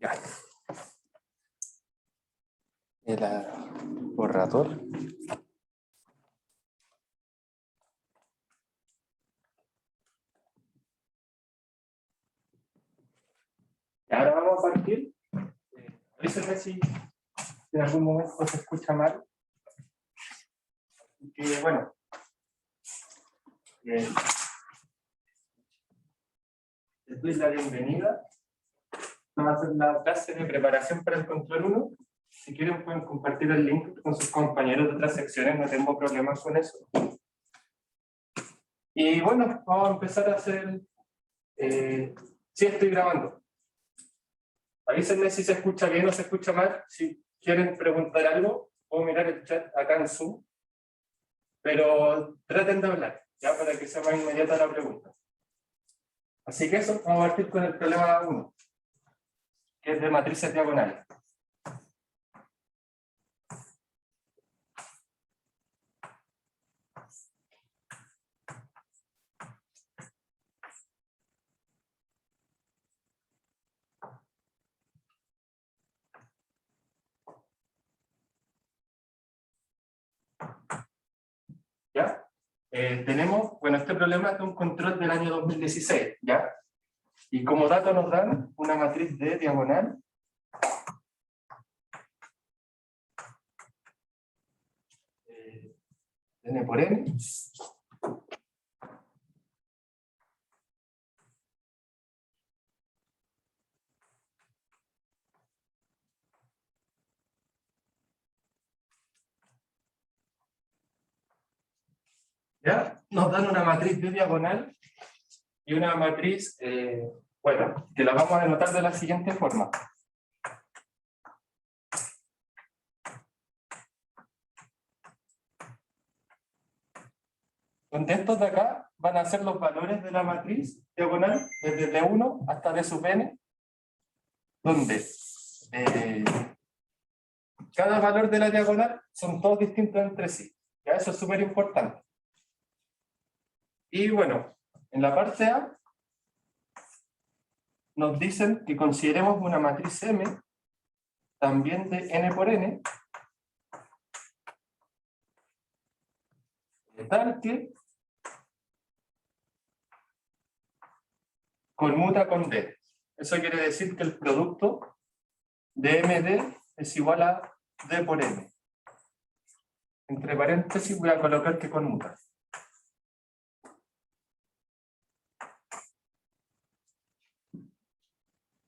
Ya. El borrador. Y ahora vamos a partir. Avísenme si en algún momento se escucha mal. Que bueno. Les doy la bienvenida. Vamos a hacer la clase de preparación para el control 1. Si quieren pueden compartir el link con sus compañeros de otras secciones, no tengo problemas con eso. Y bueno, vamos a empezar a hacer... sí, estoy grabando. Avísenme si se escucha bien o se escucha mal. Si quieren preguntar algo, puedo mirar el chat acá en Zoom. Pero traten de hablar, ya para que sea más inmediata la pregunta. Así que eso, vamos a partir con el problema 1, que es de matrices diagonales. ¿Ya? Tenemos, bueno, este problema es de un control del año 2016, ¿ya? Y como dato nos dan una matriz de diagonal n por n. ¿Ya? Nos dan una matriz de diagonal y una matriz, bueno, que la vamos a denotar de la siguiente forma. Donde estos de acá van a ser los valores de la matriz diagonal desde D1 hasta D sub n, donde cada valor de la diagonal son todos distintos entre sí. ¿Ya? Eso es súper importante. Y bueno, en la parte A nos dicen que consideremos una matriz M también de n por n, tal que conmuta con D. Eso quiere decir que el producto de MD es igual a D por M. Entre paréntesis voy a colocar que conmuta.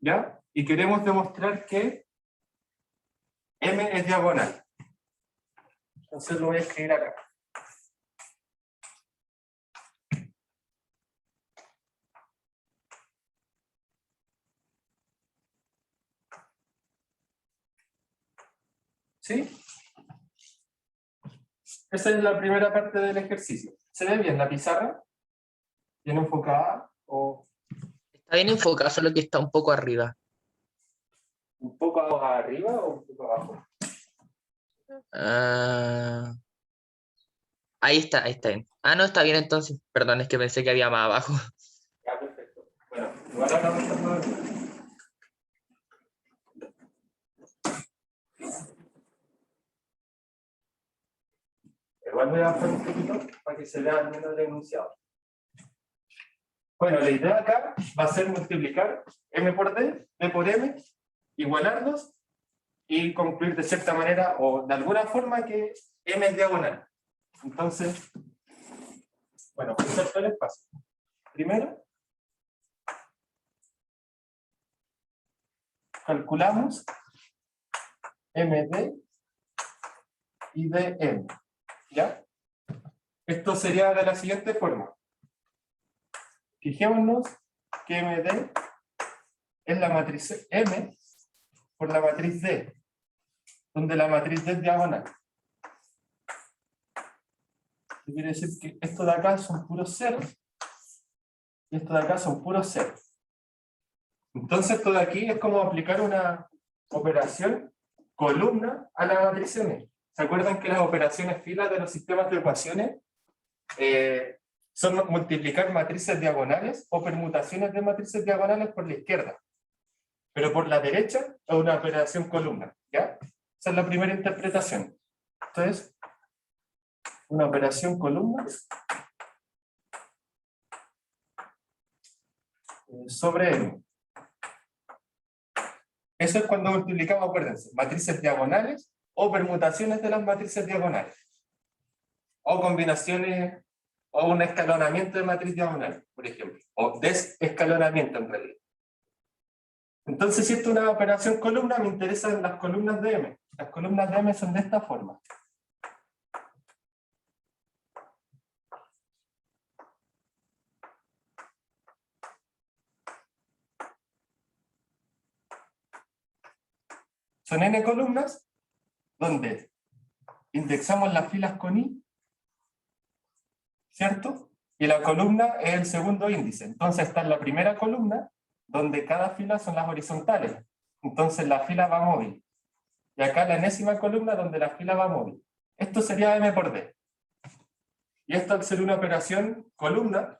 ¿Ya? Y queremos demostrar que M es diagonal. Entonces lo voy a escribir acá. ¿Sí? Esa es la primera parte del ejercicio. ¿Se ve bien la pizarra? ¿Bien enfocada? ¿O Está bien enfocado, solo que está un poco arriba. un poco arriba o un poco abajo? Ahí está bien. Ah, no, está bien entonces. Perdón, es que pensé que había más abajo. Ya, perfecto. Bueno, igual ahora vamos a hacer. Igual voy a bajar un poquito para que se vea al menos el enunciado. Bueno, la idea acá va a ser multiplicar m por d, d por m, igualarlos y concluir de cierta manera o de alguna forma que m es diagonal. Entonces, bueno, pensar todo el espacio. Primero, calculamos md y dm. ¿Ya? Esto sería de la siguiente forma. Fijémonos que MD es la matriz M por la matriz D, donde la matriz D es diagonal. Esto quiere decir que esto de acá son puros ceros y esto de acá son puros ceros. Entonces esto de aquí es como aplicar una operación columna a la matriz M. ¿Se acuerdan que las operaciones filas de los sistemas de ecuaciones son multiplicar matrices diagonales o permutaciones de matrices diagonales por la izquierda? pero por la derecha es una operación columna, ¿ya? Esa es la primera interpretación. Entonces, una operación columna sobre M. Eso es cuando multiplicamos, acuérdense, matrices diagonales o permutaciones de las matrices diagonales. O combinaciones, o un escalonamiento de matriz diagonal, por ejemplo. O desescalonamiento en realidad. Entonces, si esto es una operación columna, me interesan las columnas de M. Las columnas de M son de esta forma. Son n columnas donde indexamos las filas con i, ¿cierto? Y la columna es el segundo índice. Entonces está en la primera columna, donde cada fila son las horizontales. Entonces la fila va móvil. Y acá la enésima columna donde la fila va móvil. Esto sería m por d. Y esto al ser una operación columna,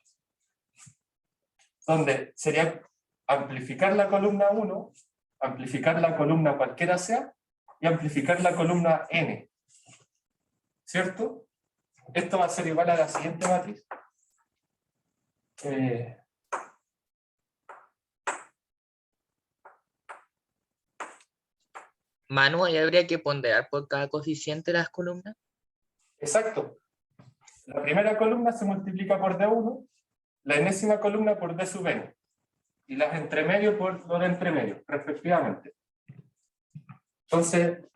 donde sería amplificar la columna 1, amplificar la columna cualquiera sea, y amplificar la columna n. ¿Cierto? Esto va a ser igual a la siguiente matriz. Manu, ahí habría que ponderar por cada coeficiente las columnas. Exacto. La primera columna se multiplica por D1, la enésima columna por D sub n, y las entremedio por lo de entremedio, respectivamente. Entonces,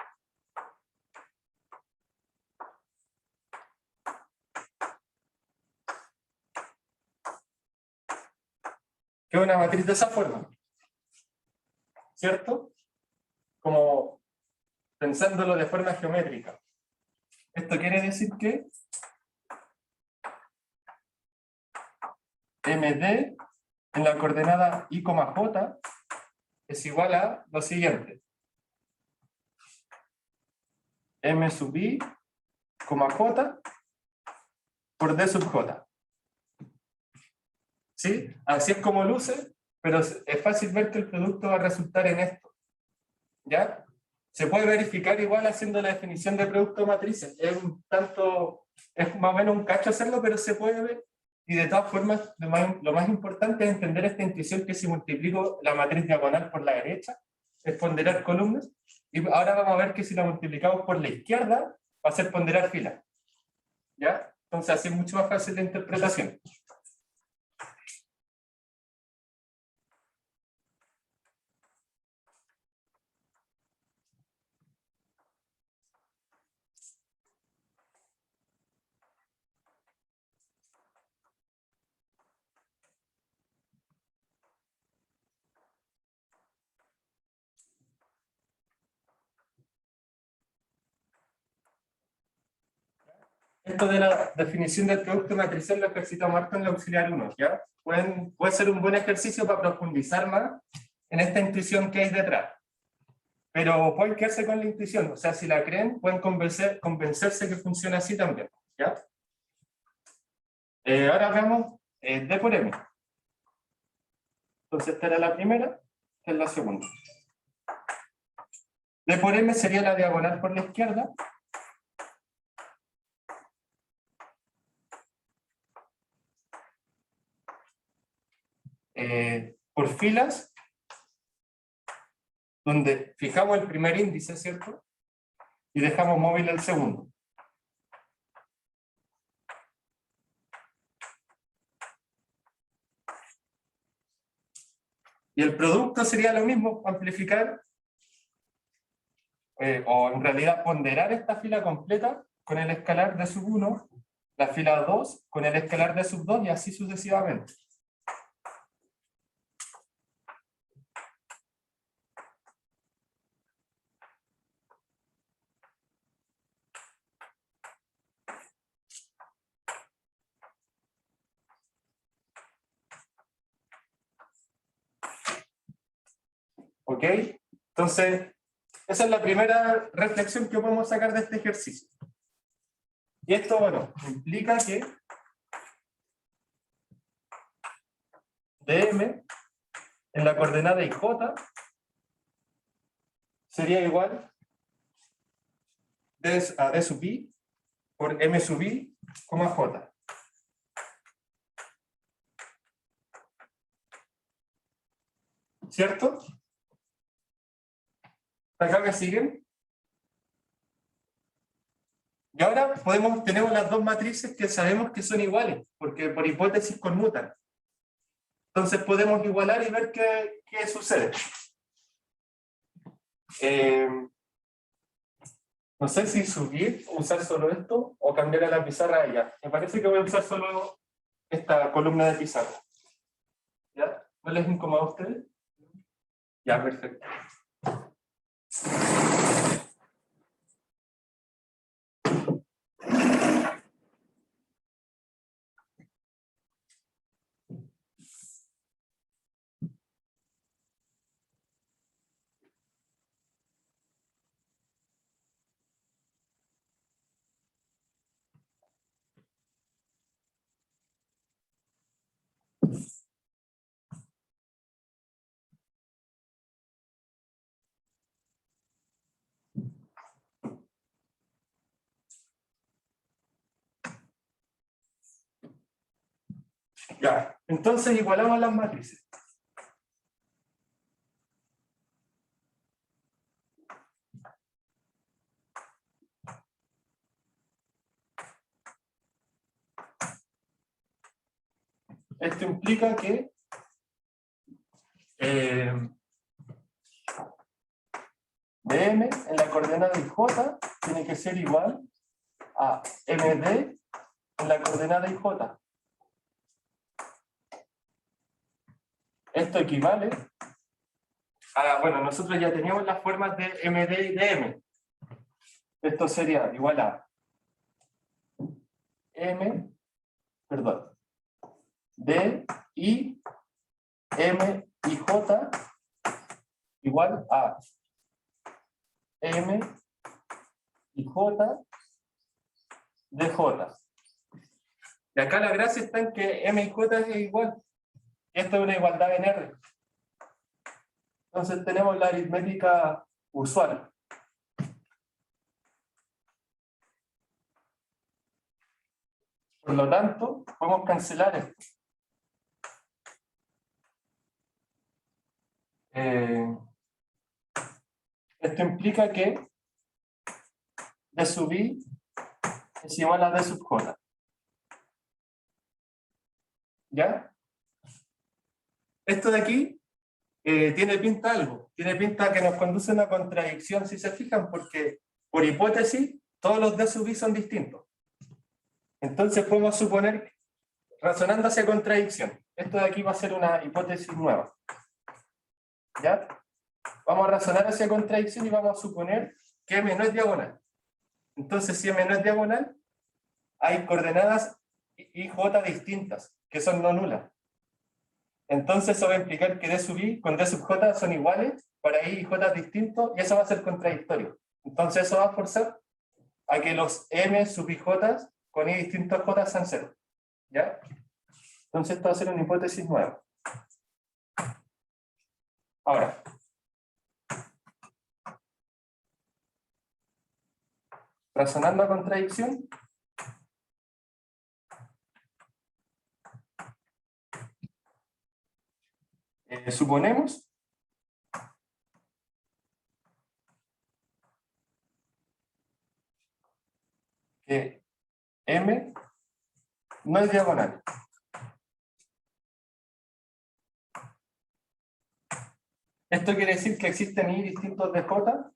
queda una matriz de esa forma, ¿cierto? Como pensándolo de forma geométrica. Esto quiere decir que MD en la coordenada I, J es igual a lo siguiente. M sub I, J por D sub J. ¿Sí? Así es como luce, pero es fácil ver que el producto va a resultar en esto. ¿Ya? Se puede verificar igual haciendo la definición de producto de matrices. Es más o menos un cacho hacerlo, pero se puede ver. Y de todas formas, lo más importante es entender esta intuición que si multiplico la matriz diagonal por la derecha, es ponderar columnas. Y ahora vamos a ver que si la multiplicamos por la izquierda, va a ser ponderar filas. ¿Ya? Entonces así es mucho más fácil la interpretación. Esto de la definición del producto matricial lo ejercitamos harto en la auxiliar 1, ¿ya? Puede ser un buen ejercicio para profundizar más en esta intuición que hay detrás. Pero pueden quedarse con la intuición, o sea, si la creen, pueden convencerse que funciona así también, ¿ya? Ahora veamos D por M. Entonces esta era la primera, esta es la segunda. D por M sería la diagonal por la izquierda. Por filas, donde fijamos el primer índice, ¿cierto? Y dejamos móvil el segundo. Y el producto sería lo mismo, amplificar, o en realidad ponderar esta fila completa con el escalar de sub 1, la fila 2 con el escalar de sub 2 y así sucesivamente. ¿Ok? Entonces, esa es la primera reflexión que podemos sacar de este ejercicio. Y esto, bueno, implica que dm en la coordenada IJ sería igual a D sub I por M sub I, J. ¿Cierto? ¿Acá me siguen? Y ahora tenemos las dos matrices que sabemos que son iguales, porque por hipótesis conmutan. Entonces podemos igualar y ver qué sucede. No sé si subir, usar solo esto, o cambiar a la pizarra allá. Me parece que voy a usar solo esta columna de pizarra. ¿Ya? ¿No les incomoda a ustedes? Ya, perfecto. Ya, entonces igualamos las matrices. Esto implica que dm en la coordenada j tiene que ser igual a md en la coordenada ij. Esto equivale a, bueno, nosotros ya teníamos las formas de md y dm. Esto sería igual a d i m y j igual a m y j de j. Y acá la gracia está en que m y j es igual. Esto es una igualdad en R. Entonces tenemos la aritmética usual. Por lo tanto, podemos cancelar esto. Esto implica que D sub I es igual a D sub J. ¿Ya? Esto de aquí tiene pinta algo. Tiene pinta que nos conduce a una contradicción, si se fijan, porque por hipótesis todos los D sub I son distintos. Entonces podemos suponer, razonando hacia contradicción, esto de aquí va a ser una hipótesis nueva. ¿Ya? Vamos a razonar hacia contradicción y vamos a suponer que M no es diagonal. Entonces, si M no es diagonal, hay coordenadas I, J distintas, que son no nulas. Entonces, eso va a implicar que D sub I con D sub J son iguales para I y J distintos, y eso va a ser contradictorio. Entonces, eso va a forzar a que los M sub I J con I distintos J sean cero. ¿Ya? Entonces, esto va a ser una hipótesis nueva. Ahora, razonando a contradicción, suponemos que M no es diagonal. Esto quiere decir que existen I distintos de J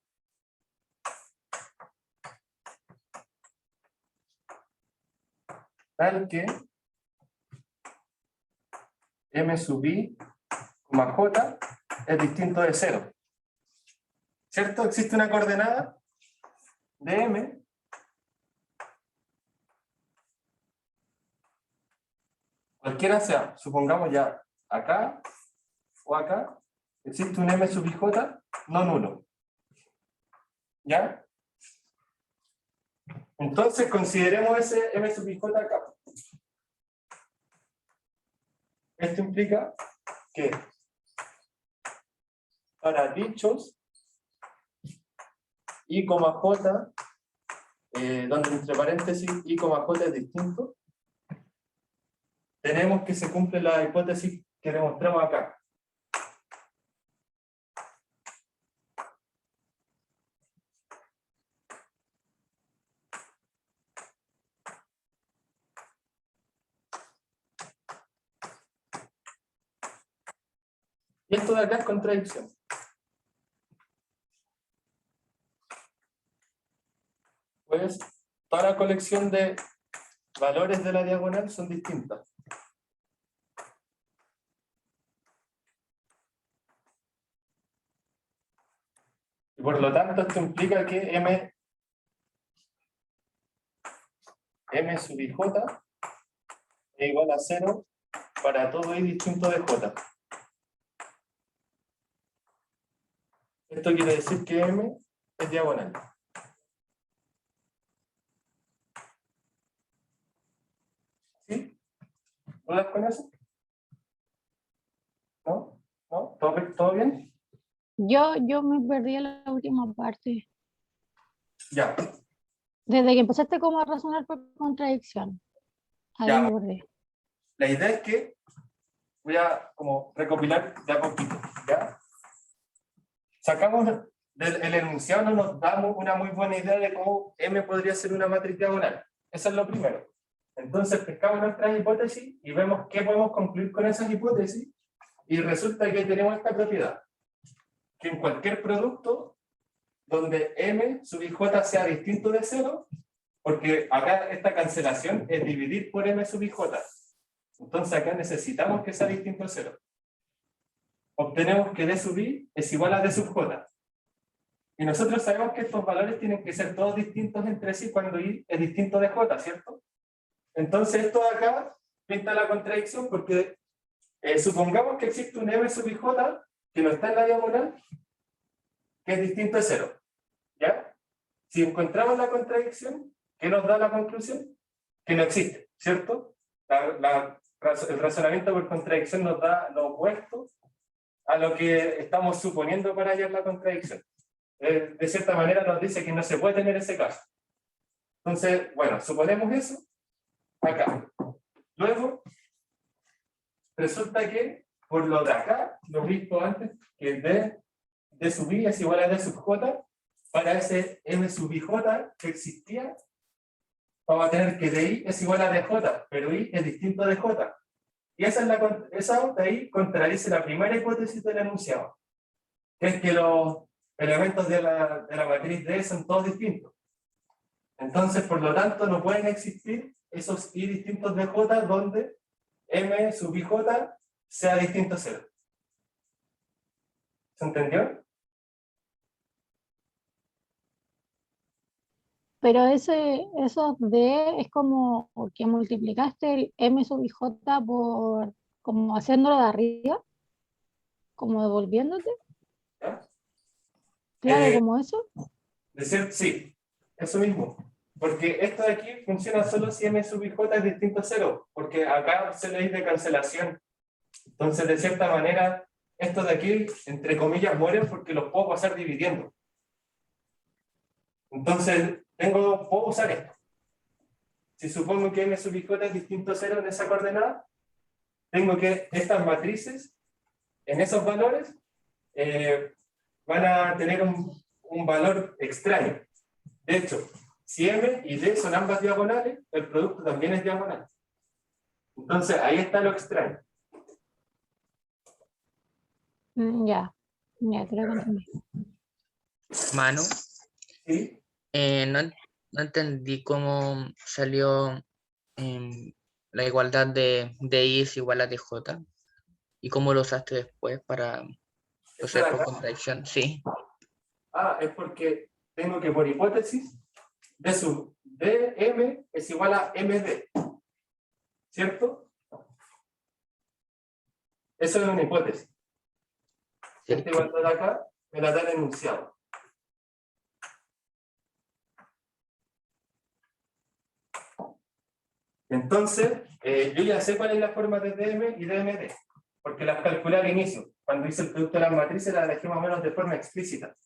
tal que M sub I, J es distinto de 0. ¿Cierto? Existe una coordenada de M cualquiera sea, supongamos ya acá o acá, existe un M sub I J no nulo. ¿Ya? Entonces consideremos ese M sub I J acá. Esto implica que para dichos I, J, donde entre paréntesis I, J es distinto, tenemos que se cumple la hipótesis que demostramos acá. Y esto de acá es contradicción. Pues toda la colección de valores de la diagonal son distintas. Y por lo tanto esto implica que M sub I J es igual a 0 para todo I distinto de J. Esto quiere decir que M es diagonal. ¿Sí? ¿Dudas con eso? ¿No? ¿No? ¿Todo bien? Yo me perdí en la última parte. Ya. Desde que empezaste como a razonar por contradicción. Ahí Ya. me perdí. La idea es que voy a como recopilar de a poquito, ¿ya? Sacamos el enunciado, no nos damos una muy buena idea de cómo M podría ser una matriz diagonal. Eso es lo primero. Entonces pescamos nuestras hipótesis y vemos qué podemos concluir con esas hipótesis y resulta que tenemos esta propiedad. Que en cualquier producto donde M sub I J sea distinto de 0, porque acá esta cancelación es dividir por M sub I J. Entonces acá necesitamos que sea distinto de 0. Obtenemos que D sub I es igual a D sub J. Y nosotros sabemos que estos valores tienen que ser todos distintos entre sí cuando I es distinto de J, ¿cierto? Entonces esto de acá pinta la contradicción porque supongamos que existe un M sub I J que no está en la diagonal, que es distinto de 0. ¿Ya? Si encontramos la contradicción, ¿qué nos da la conclusión? Que no existe, ¿cierto? El razonamiento por contradicción nos da lo opuesto a lo que estamos suponiendo para hallar la contradicción. De cierta manera nos dice que no se puede tener ese caso. Entonces, bueno, suponemos eso acá. Luego, resulta que, por lo de acá, lo visto antes, que D sub I es igual a D sub J, para ese M sub I J que existía, vamos a tener que DI es igual a DJ, pero I es distinto de J. Y esa de ahí contradice la primera hipótesis del enunciado, que es que los elementos de la matriz D son todos distintos. Entonces, por lo tanto, no pueden existir esos I distintos de J donde M sub I J sea distinto a 0. ¿Se entendió? Pero eso D es como que multiplicaste el M sub I J por, como haciéndolo de arriba, como devolviéndote. ¿Ya? Claro, como eso. Decir, sí, eso mismo. Porque esto de aquí funciona solo si M sub I J es distinto a 0, porque acá se le dice cancelación. Entonces, de cierta manera, estos de aquí, entre comillas, mueren porque los puedo pasar dividiendo. Entonces, puedo usar esto. Si supongo que M sub I J es distinto a 0 en esa coordenada, tengo que estas matrices, en esos valores, van a tener un valor extraño. De hecho, si M y D son ambas diagonales, el producto también es diagonal. Entonces, ahí está lo extraño. Ya, creo que entendí. Manu, ¿Sí? no entendí cómo salió la igualdad de I es igual a DJ y cómo lo usaste después para ¿Esto de por acá? contradicción. Sí, Es porque tengo que, por hipótesis, D sub DM es igual a MD. ¿Cierto? Eso es una hipótesis. sí. Esta igualdad de acá me la da el enunciado. Entonces, yo ya sé cuál es la forma de DM y DMD, porque las calculé al inicio. Cuando hice el producto de las matrices las dejé más o menos de forma explícita.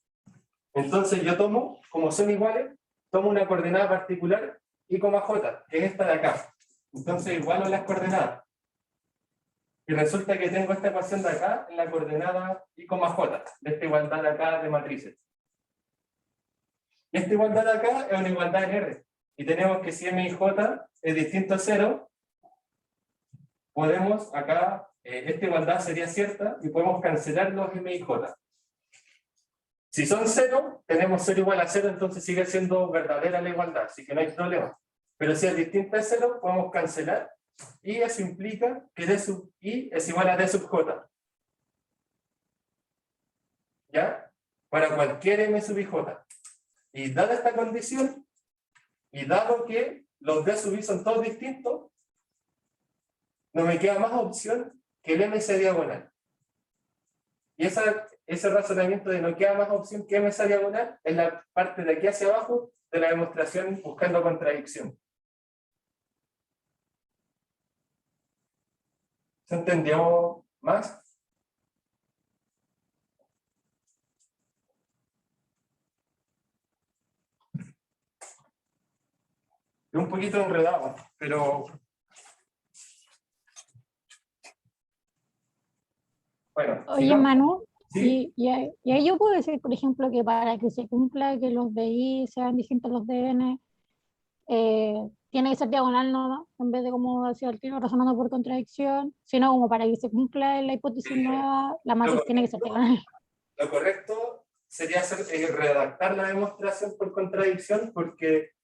Entonces yo tomo, como son iguales, tomo una coordenada particular I, J, que es esta de acá. Entonces igualo las coordenadas. Y resulta que tengo esta ecuación de acá en la coordenada I, J, de esta igualdad de acá de matrices. Y esta igualdad de acá es una igualdad en R. Y tenemos que si M y J es distinto a 0, podemos acá, esta igualdad sería cierta y podemos cancelar los M y J. Si son 0, tenemos 0 igual a 0, entonces sigue siendo verdadera la igualdad, así que no hay problema. Pero si es distinta a 0, podemos cancelar, y eso implica que D sub I es igual a D sub J. ¿Ya? Para cualquier M sub I J. Y dada esta condición, y dado que los D sub I son todos distintos, no me queda más opción que el M sea diagonal. Y ese razonamiento de no queda más opción que M sea diagonal es la parte de aquí hacia abajo de la demostración buscando contradicción. ¿Se entendió más? Es un poquito enredado, pero bueno. Oye, sigamos. Manu, ¿Sí? y ahí yo puedo decir, por ejemplo, que para que se cumpla que los de I sean distintos a los de N, tiene que ser diagonal, ¿no? En vez de como hacia el tiro razonando por contradicción, sino como para que se cumpla la hipótesis nueva, la matriz tiene que ser diagonal. Lo correcto sería redactar la demostración por contradicción, porque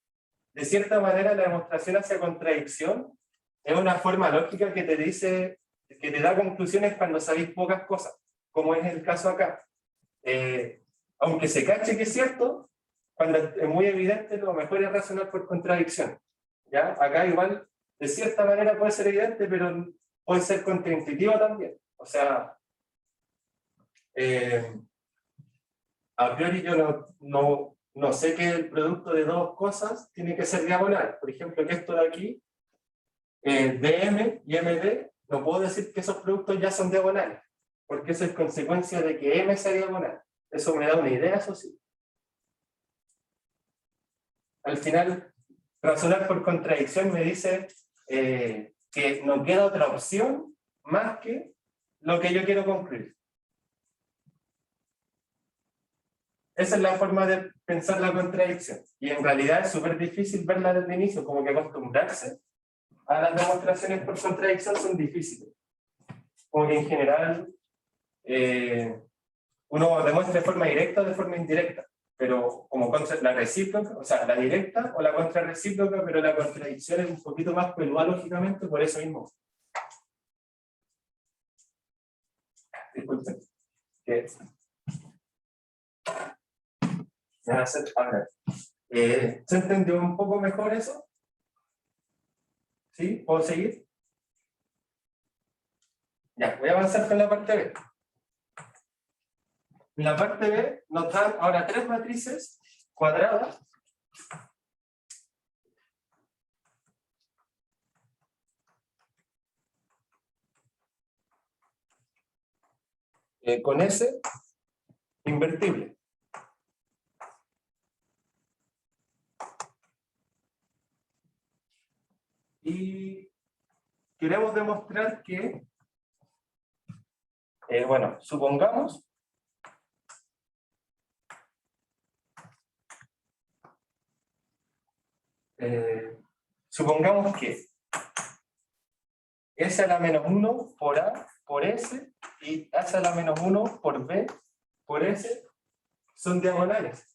de cierta manera la demostración hacia contradicción es una forma lógica que te dice, que te da conclusiones cuando sabéis pocas cosas, como es el caso acá. Aunque se cache que es cierto, cuando es muy evidente, lo mejor es razonar por contradicción. ¿Ya? Acá igual, de cierta manera puede ser evidente, pero puede ser contraintuitivo también. O sea, a priori yo no sé que el producto de dos cosas tiene que ser diagonal. Por ejemplo, que esto de aquí, DM y MD, no puedo decir que esos productos ya son diagonales, porque eso es consecuencia de que M sea diagonal. Eso me da una idea, eso sí. Al final, razonar por contradicción me dice que no queda otra opción más que lo que yo quiero concluir. Esa es la forma de pensar la contradicción. Y en realidad es súper difícil verla desde el inicio, como que acostumbrarse a las demostraciones por contradicción son difíciles. Como que en general uno demuestra de forma directa o de forma indirecta, pero como la recíproca, o sea, la directa o la contrarrecíproca, pero la contradicción es un poquito más peluda lógicamente, por eso mismo. Disculpen. ¿Se entendió un poco mejor eso? ¿Sí? ¿Puedo seguir? Ya, voy a avanzar con la parte B. En la parte B nos dan ahora tres matrices cuadradas con S invertible. Y queremos demostrar que, bueno, supongamos que S a la menos 1 por A por S y S a la menos 1 por B por S son diagonales.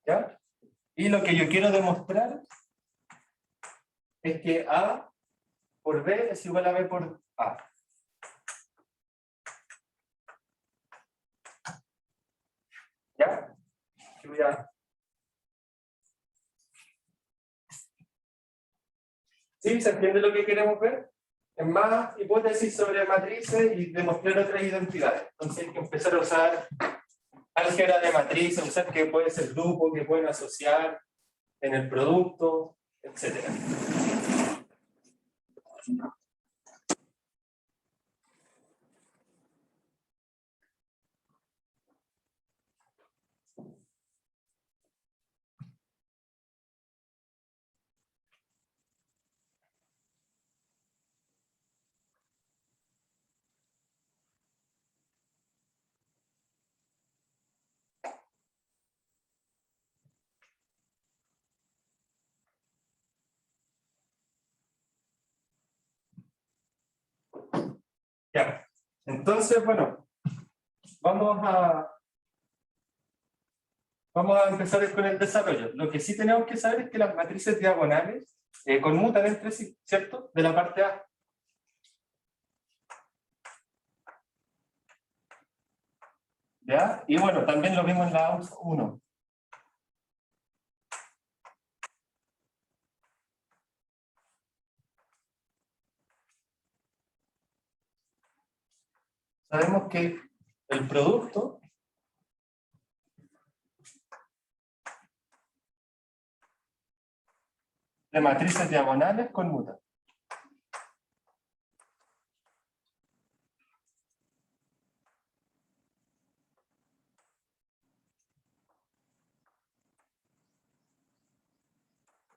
¿Ya? Y lo que yo quiero demostrar es que A por B es igual a B por A. ¿Ya? ¿Sí? ¿Se entiende lo que queremos ver? Es más hipótesis sobre matrices y demostrar otras identidades. Entonces hay que empezar a usar álgebra de matrices, usar que puede ser grupo, que pueden asociar en el producto, etc. Ya. Entonces, bueno, vamos a empezar con el desarrollo. Lo que sí tenemos que saber es que las matrices diagonales conmutan entre sí, ¿cierto? De la parte A. ¿Ya? Y bueno, también lo vimos en la AUS 1. Sabemos que el producto de matrices diagonales conmuta.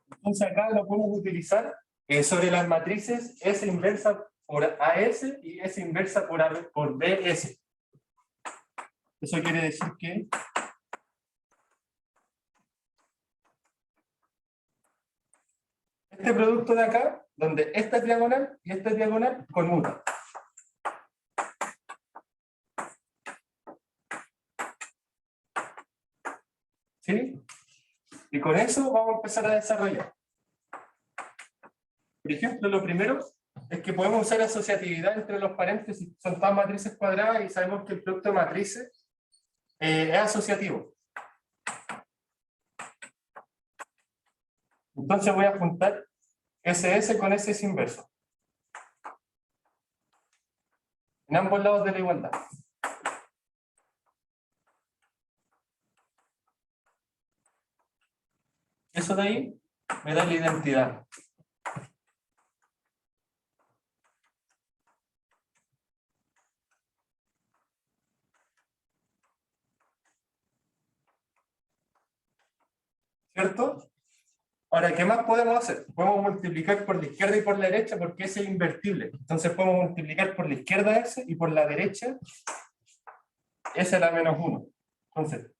Entonces acá lo podemos utilizar sobre las matrices S inversa por AS y S inversa por BS. Eso quiere decir que este producto de acá, donde esta es diagonal y esta es diagonal, conmuta. ¿Sí? Y con eso vamos a empezar a desarrollar. Por ejemplo, lo primero es que podemos usar asociatividad entre los paréntesis. Son todas matrices cuadradas y sabemos que el producto de matrices es asociativo. Entonces voy a juntar SS con SS inverso. En ambos lados de la igualdad. Eso de ahí me da la identidad. ¿Cierto? Ahora, ¿qué más podemos hacer? Podemos multiplicar por la izquierda y por la derecha porque ese es invertible. Entonces podemos multiplicar por la izquierda S y por la derecha S a la menos 1. Entonces,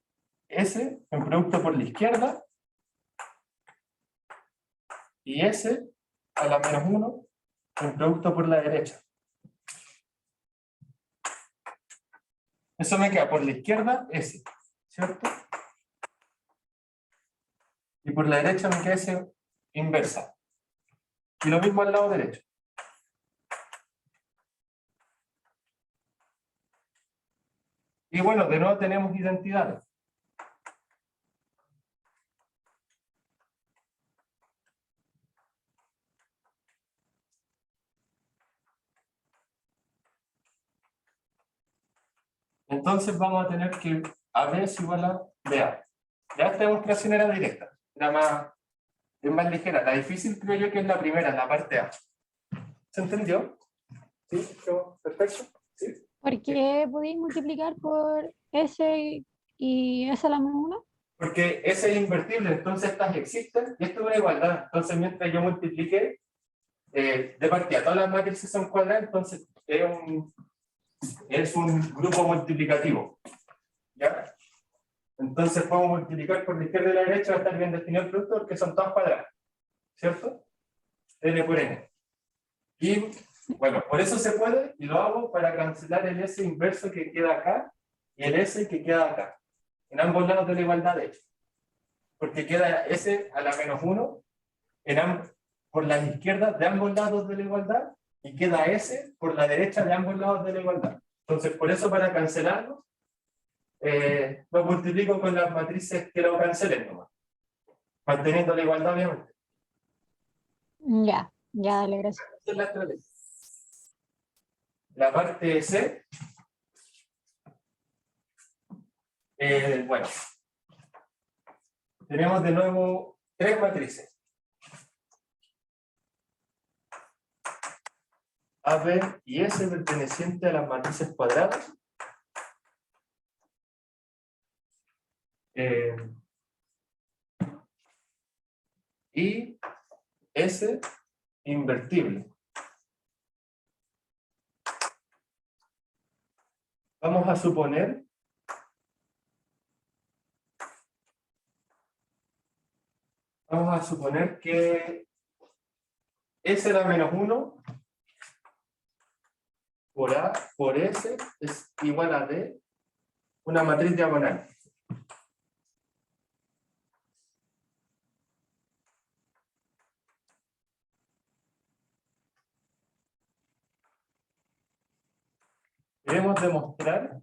S en producto por la izquierda y S a la menos 1 en producto por la derecha. Eso me queda por la izquierda S, ¿cierto? Y por la derecha me queda S inversa. Y lo mismo al lado derecho. Y bueno, de nuevo tenemos identidades. Entonces vamos a tener que AB es igual a BA. Ya esta demostración era directa, es más ligera. La difícil creo yo que es la primera, la parte A. ¿Se entendió? ¿Sí? ¿Perfecto? ¿Sí? ¿Por qué podéis multiplicar por S y S a la menos 1? Porque S es invertible, entonces estas existen y esto es una igualdad. Entonces mientras yo multiplique, de partida todas las matrices son cuadradas, entonces es un grupo multiplicativo. ¿Ya? Entonces puedo multiplicar por la izquierda y la derecha, va a estar bien definido el producto porque son todas cuadradas. ¿Cierto? N por N. Y bueno, por eso se puede, y lo hago para cancelar el S inverso que queda acá y el S que queda acá. En ambos lados de la igualdad, de hecho. Porque queda S a la menos 1 por las izquierdas de ambos lados de la igualdad y queda S por la derecha de ambos lados de la igualdad. Entonces, por eso para cancelarlo, lo multiplico con las matrices que lo cancelen nomás. Manteniendo la igualdad, obviamente. Ya, dale, gracias. Esa es la estrategia. La parte C, bueno, tenemos de nuevo tres matrices. A, B y S perteneciente a las matrices cuadradas. Y S invertible. Vamos a suponer que S a la menos 1 por A por S es igual a D, una matriz diagonal. Queremos demostrar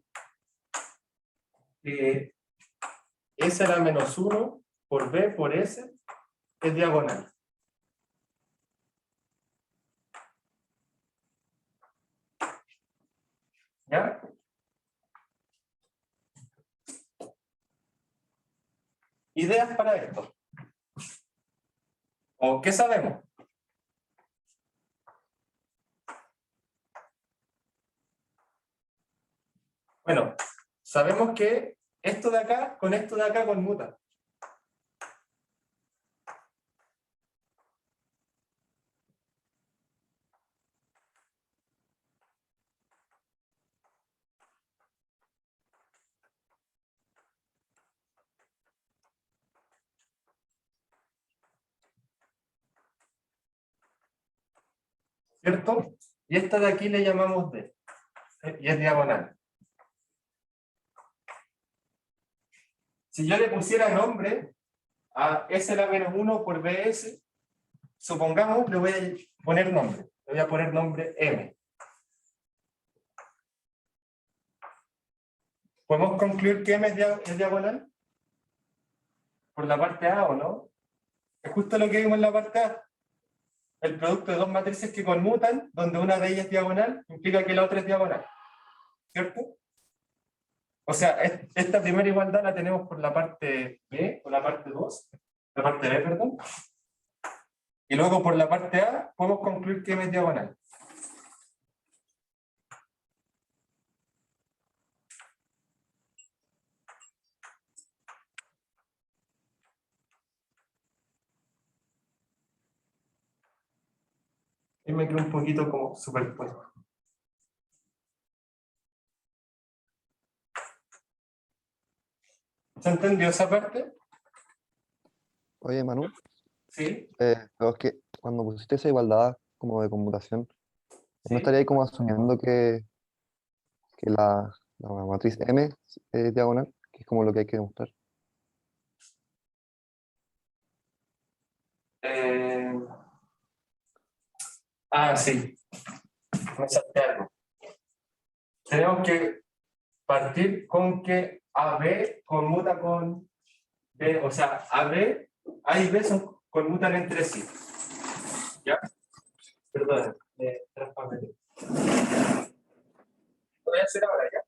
que S a la menos 1 por B por S es diagonal. ¿Ya? Ideas para esto. ¿O qué sabemos? Bueno, sabemos que esto de acá con esto de acá conmuta. ¿Cierto? Y esta de aquí le llamamos D. Y es diagonal. Si yo le pusiera nombre a S a la menos 1 por BS, supongamos, le voy a poner nombre. Le voy a poner nombre M. ¿Podemos concluir que M es diagonal? ¿Por la parte A o no? Es justo lo que vimos en la parte A. El producto de dos matrices que conmutan, donde una de ellas es diagonal, implica que la otra es diagonal. ¿Cierto? O sea, esta primera igualdad la tenemos por la parte B, o la parte 2, la parte B, perdón. Y luego por la parte A podemos concluir que M es diagonal. Y me quedo un poquito como superpuesto. ¿Se entendió esa parte? Oye, Manu, Sí, pero es que cuando pusiste esa igualdad como de conmutación, ¿no sí. estaría ahí como asumiendo que la matriz M es diagonal? Que es como lo que hay que demostrar. Sí. Me salté algo. Tenemos que partir con que AB conmuta con B, o sea, AB, A y B conmutan entre sí. ¿Ya? Perdón, transparenté. Voy a hacer ahora, ¿ya?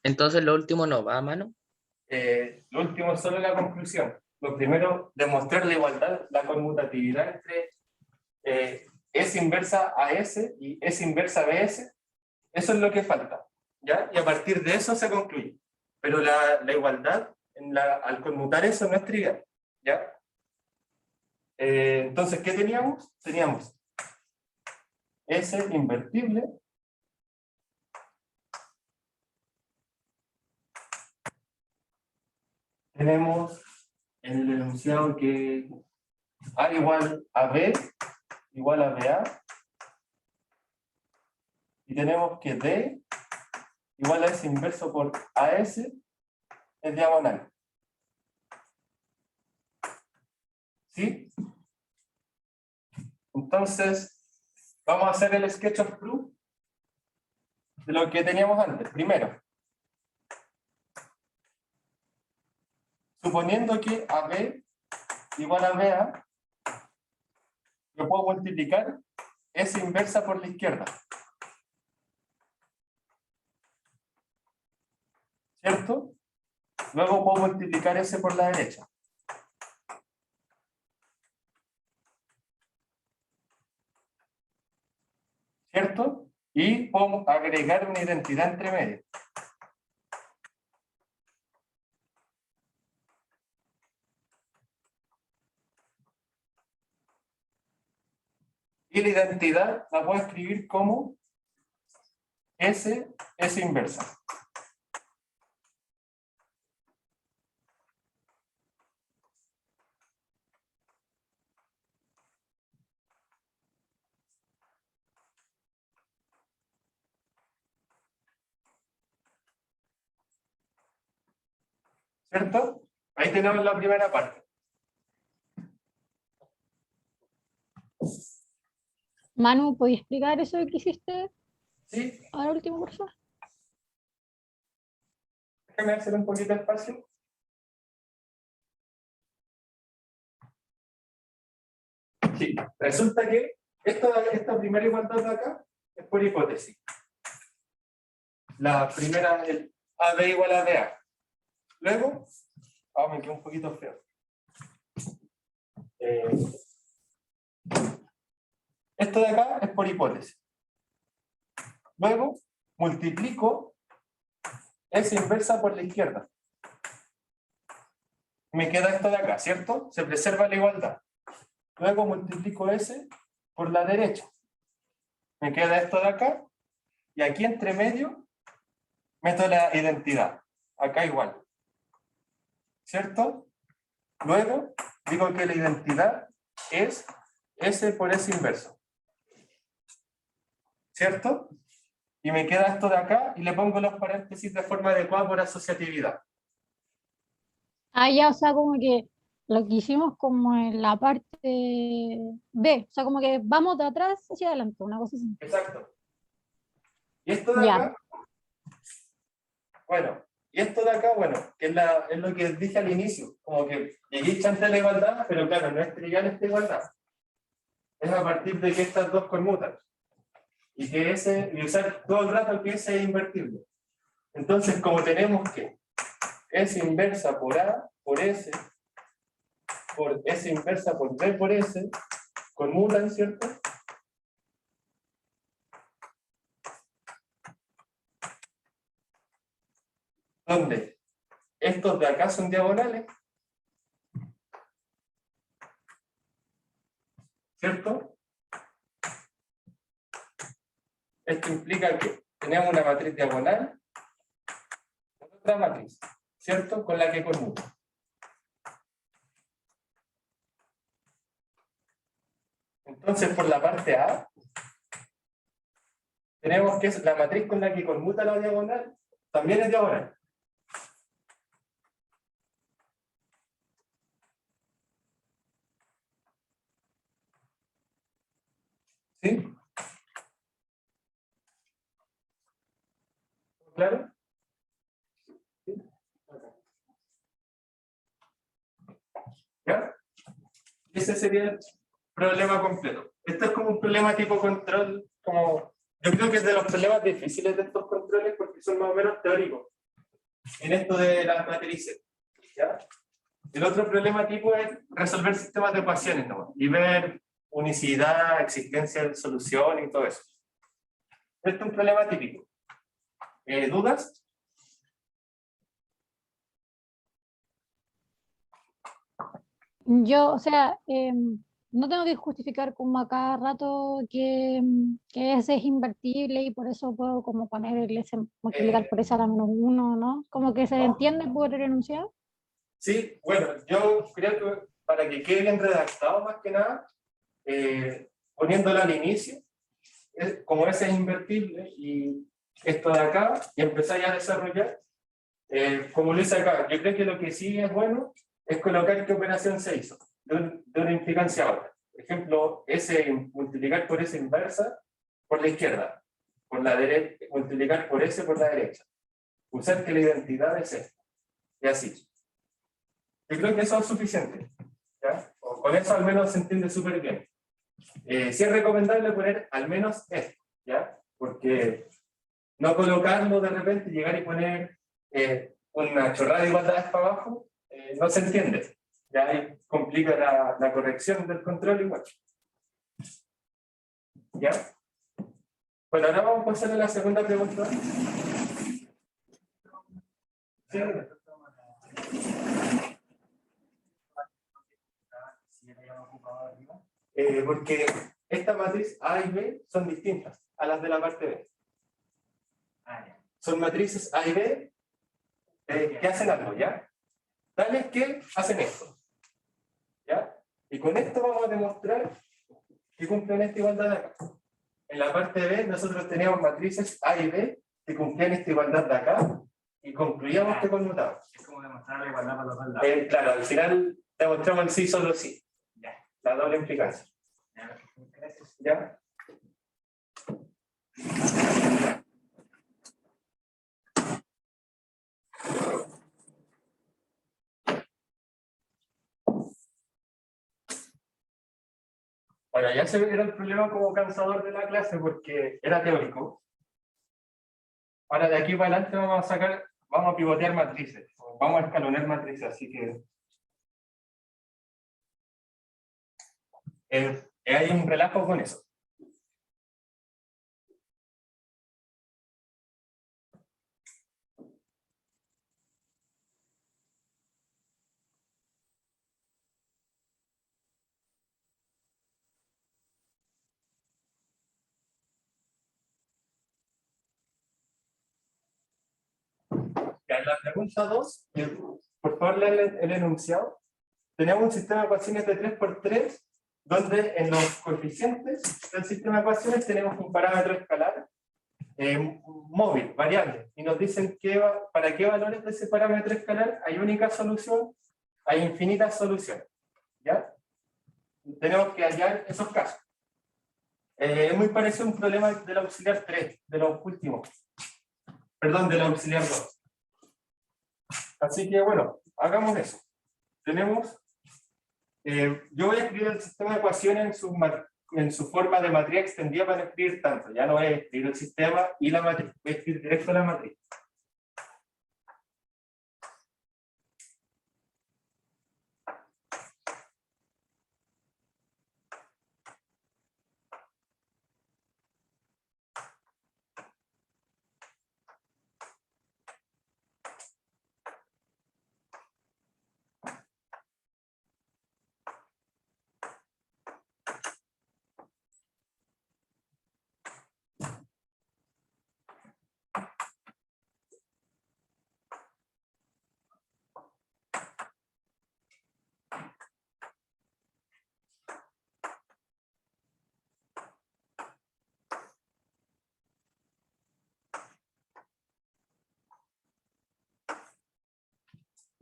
Entonces lo último no va a mano. Lo último es solo la conclusión. Lo primero, demostrar la igualdad, la conmutatividad entre S inversa AS y S inversa BS. Eso es lo que falta, ¿ya? Y a partir de eso se concluye. Pero la igualdad, al conmutar eso, no es trivial, ¿ya? Entonces, ¿qué teníamos? Teníamos S invertible tenemos en el enunciado que A igual a B igual a BA y tenemos que D igual a S inverso por AS es diagonal. ¿Sí? Entonces, vamos a hacer el sketch of proof de lo que teníamos antes. Primero, suponiendo que AB igual a BA, yo puedo multiplicar S inversa por la izquierda. ¿Cierto? Luego puedo multiplicar S por la derecha. ¿Cierto? Y puedo agregar una identidad entre medio. Y la identidad la puedo escribir como S inversa. ¿Cierto? Ahí tenemos la primera parte. Manu, ¿puedes explicar eso que hiciste ¿Sí? ahora último, por favor? Déjame hacer un poquito de espacio. Sí, resulta que esta primera igualdad de acá es por hipótesis. La primera es el AB igual a BA. Luego, me quedó un poquito feo. Esto de acá es por hipótesis. Luego, multiplico S inversa por la izquierda. Me queda esto de acá, ¿cierto? Se preserva la igualdad. Luego multiplico S por la derecha. Me queda esto de acá. Y aquí entre medio meto la identidad. Acá igual. ¿Cierto? Luego digo que la identidad es S por S inverso. ¿Cierto? Y me queda esto de acá y le pongo los paréntesis de forma adecuada por asociatividad. Ah, ya, o sea, como que lo que hicimos como en la parte B, o sea, como que vamos de atrás hacia adelante, una cosa así. Exacto. Y esto de Ya. acá, bueno, y esto de acá, bueno, que es lo que dije al inicio, como que llegué ante la igualdad, pero claro, no es trivial esta igualdad. Es a partir de que estas dos conmutan. Y que y usar todo el rato que S es invertible. Entonces, como tenemos que S inversa por A, por S inversa por B por S, conmutan, ¿cierto? Donde estos de acá son diagonales, ¿cierto? Esto implica que tenemos una matriz diagonal, otra matriz, ¿cierto? Con la que conmuta. Entonces, por la parte A, tenemos que la matriz con la que conmuta la diagonal también es diagonal. ¿Sí? ¿Claro? ¿Sí? ¿Ya? Ese sería el problema completo. Esto es como un problema tipo control, como yo creo que es de los problemas difíciles de estos controles porque son más o menos teóricos en esto de las matrices. ¿Ya? El otro problema tipo es resolver sistemas de ecuaciones, ¿no? Y ver unicidad, existencia de solución y todo eso. Este es un problema típico. ¿Dudas? Yo, o sea, no tengo que justificar como a cada rato que ese es invertible y por eso puedo como poner el S, multiplicar por S a la menos 1, ¿no? Como que se entiende por el enunciado. Sí, bueno, yo creo que para que quede bien redactado más que nada, poniéndolo al inicio, como ese es invertible y esto de acá, y empezáis a desarrollar, como lo hice acá, yo creo que lo que sí es bueno es colocar qué operación se hizo, de una implicancia a otra. Por ejemplo, multiplicar por S inversa por la izquierda, por la derecha, multiplicar por S por la derecha. Usar que la identidad es esta, y así. Yo creo que eso es suficiente. ¿Ya? Con eso al menos se entiende súper bien. Sí es recomendable poner al menos esto, ¿ya? Porque no colocarlo de repente, llegar y poner una chorrada de igualdades para abajo, no se entiende. Ya ahí complica la corrección del control igual. ¿Ya? Bueno, ahora vamos a pasar a la segunda pregunta. Sí. Porque esta matriz A y B son distintas a las de la parte B. Son matrices A y B que hacen algo, ¿ya? Tales que hacen esto, ¿ya? Y con esto vamos a demostrar que cumplen esta igualdad de acá. En la parte B nosotros teníamos matrices A y B que cumplían esta igualdad de acá y concluíamos que conmutaban. Es como demostrar la igualdad para los dos lados. Claro, al final demostramos el sí solo sí. La doble implicancia. ¿Ya? Bueno, ya se era el problema como cansador de la clase porque era teórico. Ahora de aquí para adelante vamos a pivotear matrices, vamos a escalonar matrices, así que hay un relajo con eso. Ya, en la pregunta 2, por favor lean el enunciado. Tenemos un sistema de ecuaciones de 3×3, donde en los coeficientes del sistema de ecuaciones tenemos un parámetro escalar móvil, variable, y nos dicen para qué valores de ese parámetro escalar hay única solución, hay infinitas soluciones. ¿Ya? Tenemos que hallar esos casos. Es muy parecido a un problema del auxiliar 3, de los últimos. Perdón, del auxiliar 2. Así que bueno, hagamos eso. Tenemos, yo voy a escribir el sistema de ecuaciones en su forma de matriz extendida para no escribir tanto. Ya no voy a escribir el sistema y la matriz, voy a escribir directo la matriz.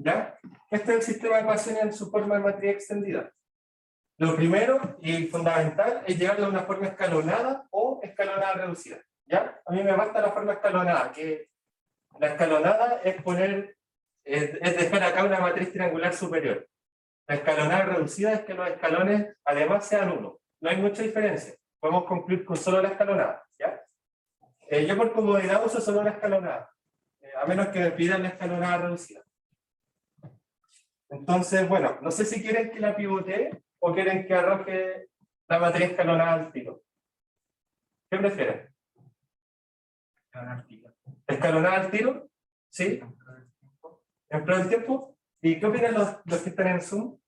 ¿Ya? Este es el sistema de ecuaciones en su forma de matriz extendida. Lo primero y fundamental es llevarlo a una forma escalonada o escalonada reducida. ¿Ya? A mí me basta la forma escalonada, que la escalonada es dejar acá una matriz triangular superior. La escalonada reducida es que los escalones además sean 1. No hay mucha diferencia. Podemos concluir con solo la escalonada. ¿Ya? Yo por comodidad uso solo la escalonada, a menos que me pidan la escalonada reducida. Entonces, bueno, no sé si quieren que la pivotee o quieren que arroje la matriz escalonada al tiro. ¿Qué prefieren? ¿Escalonada al tiro? ¿Sí? ¿En pro del tiempo? ¿Y qué opinan los que están en Zoom?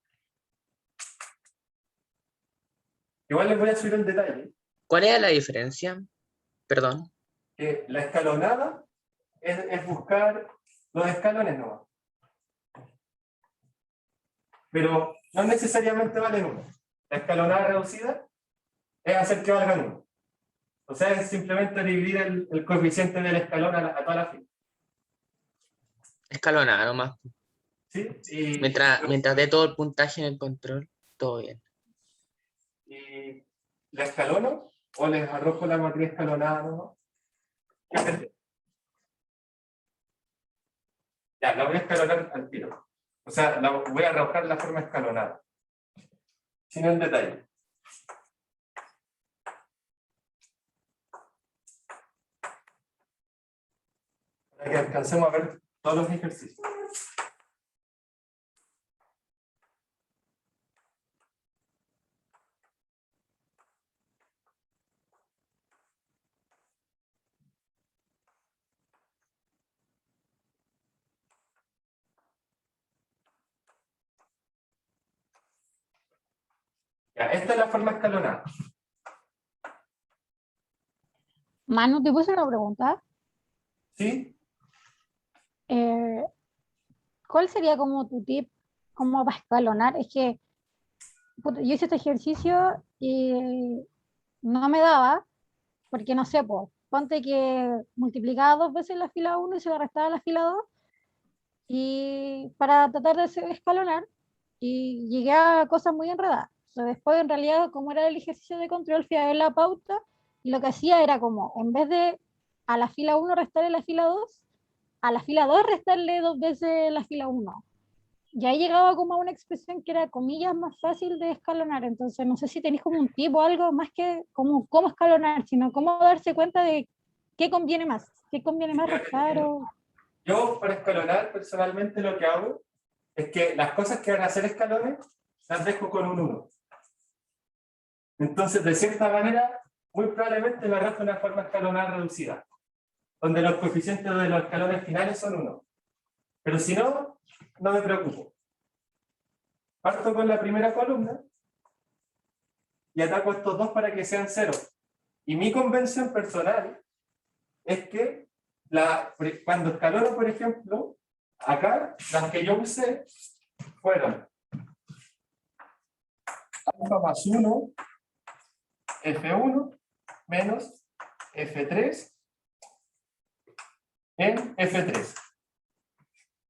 Igual les voy a subir el detalle. ¿Cuál es la diferencia? Perdón. Que la escalonada es buscar los escalones nomás. Pero no necesariamente valen 1. La escalonada reducida es hacer que valgan 1. O sea, es simplemente dividir el coeficiente del escalón a toda la fila. Escalonada nomás. ¿Sí? Mientras dé todo el puntaje en el control, todo bien. ¿Y la escalono o les arrojo la matriz escalonada nomás? ¿Qué prefieren? Ya, la voy a escalonar al tiro. O sea, voy a arrojar la forma escalonada. Sin el detalle. Para que alcancemos a ver todos los ejercicios. Ya, esta es la forma ¿Sí? ¿Cuál sería como tu tip como para escalonar? Es que puta, yo hice este ejercicio y no me daba, porque no sé, po, ponte que multiplicaba 2 veces la fila 1 y se la restaba la fila 2, y para tratar de escalonar, y llegué a cosas muy enredadas. O sea, después, en realidad, como era el ejercicio de control, fui a ver la pauta, y lo que hacía era como, en vez de a la fila 1 restarle la fila 2, a la fila 2 restarle 2 veces la fila 1. Y ahí llegaba como a una expresión que era, comillas, más fácil de escalonar. Entonces, no sé si tenéis como un tip o algo más que como cómo escalonar, sino cómo darse cuenta de qué conviene más restar o... Yo, para escalonar, personalmente lo que hago es que las cosas que van a ser escalones las dejo con un 1. Entonces, de cierta manera, muy probablemente me arrastre una forma escalonada reducida, donde los coeficientes de los escalones finales son 1. Pero si no, no me preocupo. Parto con la primera columna y ataco estos dos para que sean 0. Y mi convención personal es que cuando escalono, por ejemplo, acá, las que yo usé fueron alfa más 1, F1 menos F3 en F3.